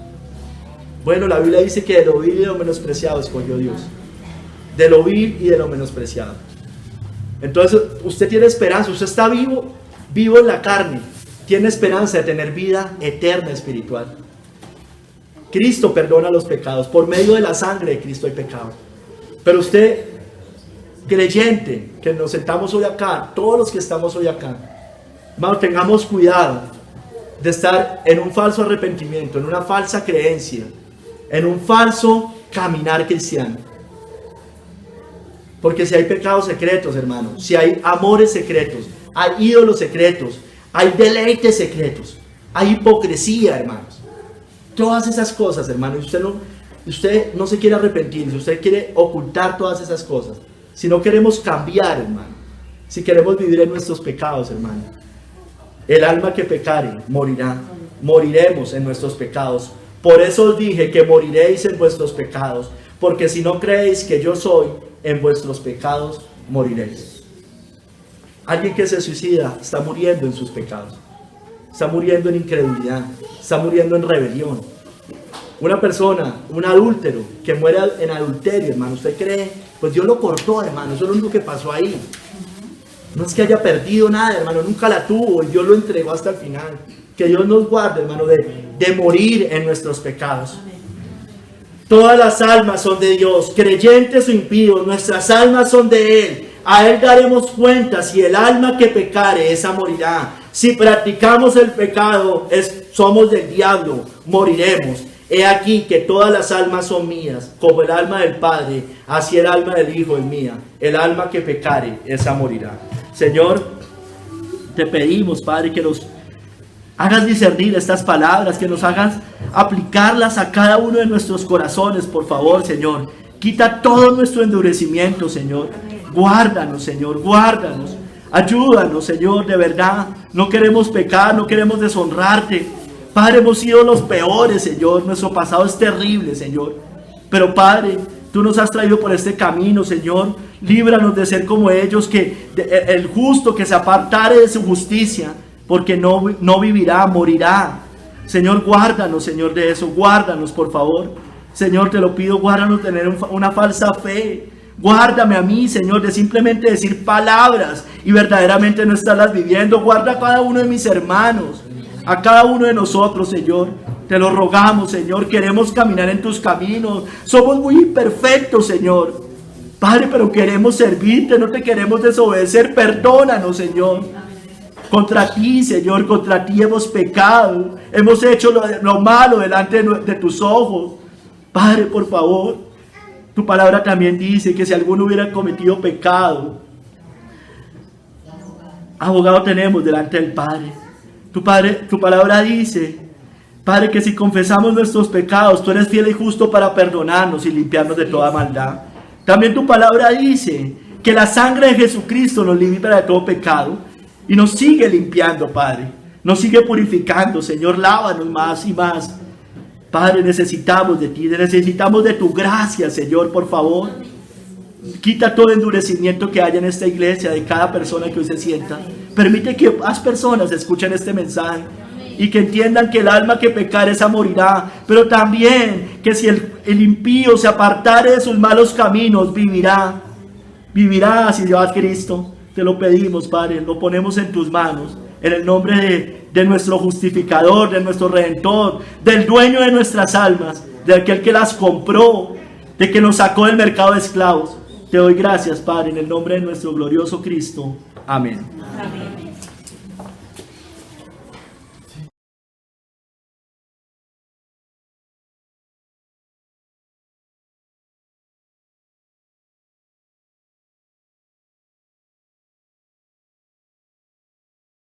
Bueno, la Biblia dice que de lo vil y de lo menospreciado escogió Dios. De lo vil y de lo menospreciado. Entonces, usted tiene esperanza, usted está vivo en la carne. Tiene esperanza de tener vida eterna espiritual. Cristo perdona los pecados. Por medio de la sangre de Cristo hay pecado. Pero usted, creyente, que nos sentamos hoy acá, todos los que estamos hoy acá, hermano, tengamos cuidado de estar en un falso arrepentimiento, en una falsa creencia, en un falso caminar cristiano. Porque si hay pecados secretos, hermano, si hay amores secretos, hay ídolos secretos, hay deleites secretos, hay hipocresía, hermanos. Todas esas cosas, hermano, usted no se quiere arrepentir, si usted quiere ocultar todas esas cosas, si no queremos cambiar, hermano, si queremos vivir en nuestros pecados, hermano, el alma que pecare morirá, moriremos en nuestros pecados. Por eso os dije que moriréis en vuestros pecados, porque si no creéis que yo soy, en vuestros pecados moriréis. Alguien que se suicida está muriendo en sus pecados, está muriendo en incredulidad, está muriendo en rebelión. Una persona, un adúltero que muere en adulterio, hermano, ¿usted cree? Pues Dios lo cortó, hermano, eso es lo único que pasó ahí. No es que haya perdido nada, hermano, nunca la tuvo y Dios lo entregó hasta el final. Que Dios nos guarde, hermano, de morir en nuestros pecados. Todas las almas son de Dios, creyentes o impíos, nuestras almas son de Él. A Él daremos cuenta. Si el alma que pecare, esa morirá. Si practicamos el pecado, somos del diablo, moriremos. He aquí que todas las almas son mías, como el alma del Padre, así el alma del Hijo es mía. El alma que pecare, esa morirá. Señor, te pedimos, Padre, que nos hagas discernir estas palabras, que nos hagas aplicarlas a cada uno de nuestros corazones, por favor, Señor. Quita todo nuestro endurecimiento, Señor. Guárdanos, Señor, guárdanos. Ayúdanos, Señor, de verdad. No queremos pecar, no queremos deshonrarte. Padre, hemos sido los peores, Señor. Nuestro pasado es terrible, Señor. Pero, Padre, tú nos has traído por este camino, Señor. Líbranos de ser como ellos, el justo que se apartare de su justicia, porque no vivirá, morirá. Señor, guárdanos, Señor, de eso. Guárdanos, por favor. Señor, te lo pido, guárdanos de tener una falsa fe. Guárdame a mí, Señor, de simplemente decir palabras y verdaderamente no estarlas viviendo. Guarda a cada uno de mis hermanos, a cada uno de nosotros, Señor. Te lo rogamos, Señor. Queremos caminar en tus caminos. Somos muy imperfectos, Señor. Padre, pero queremos servirte, no te queremos desobedecer. Perdónanos, Señor. Contra ti, Señor, contra ti hemos pecado. Hemos hecho lo malo delante de tus ojos. Padre, por favor, tu palabra también dice que si alguno hubiera cometido pecado, abogado tenemos delante del Padre. Tu palabra dice, Padre, que si confesamos nuestros pecados, tú eres fiel y justo para perdonarnos y limpiarnos de toda maldad. También tu palabra dice que la sangre de Jesucristo nos limpia de todo pecado y nos sigue limpiando, Padre. Nos sigue purificando, Señor. Lávanos más y más. Padre, necesitamos de ti, necesitamos de tu gracia, Señor, por favor. Quita todo endurecimiento que haya en esta iglesia, de cada persona que hoy se sienta. Permite que más personas escuchen este mensaje y que entiendan que el alma que pecare esa morirá, pero también que si el impío se apartare de sus malos caminos, vivirá si lleva a Cristo. Te lo pedimos, Padre, lo ponemos en tus manos, en el nombre de nuestro justificador, de nuestro redentor, del dueño de nuestras almas, de aquel que las compró, de que nos sacó del mercado de esclavos. Te doy gracias, Padre, en el nombre de nuestro glorioso Cristo. Amén. Amén.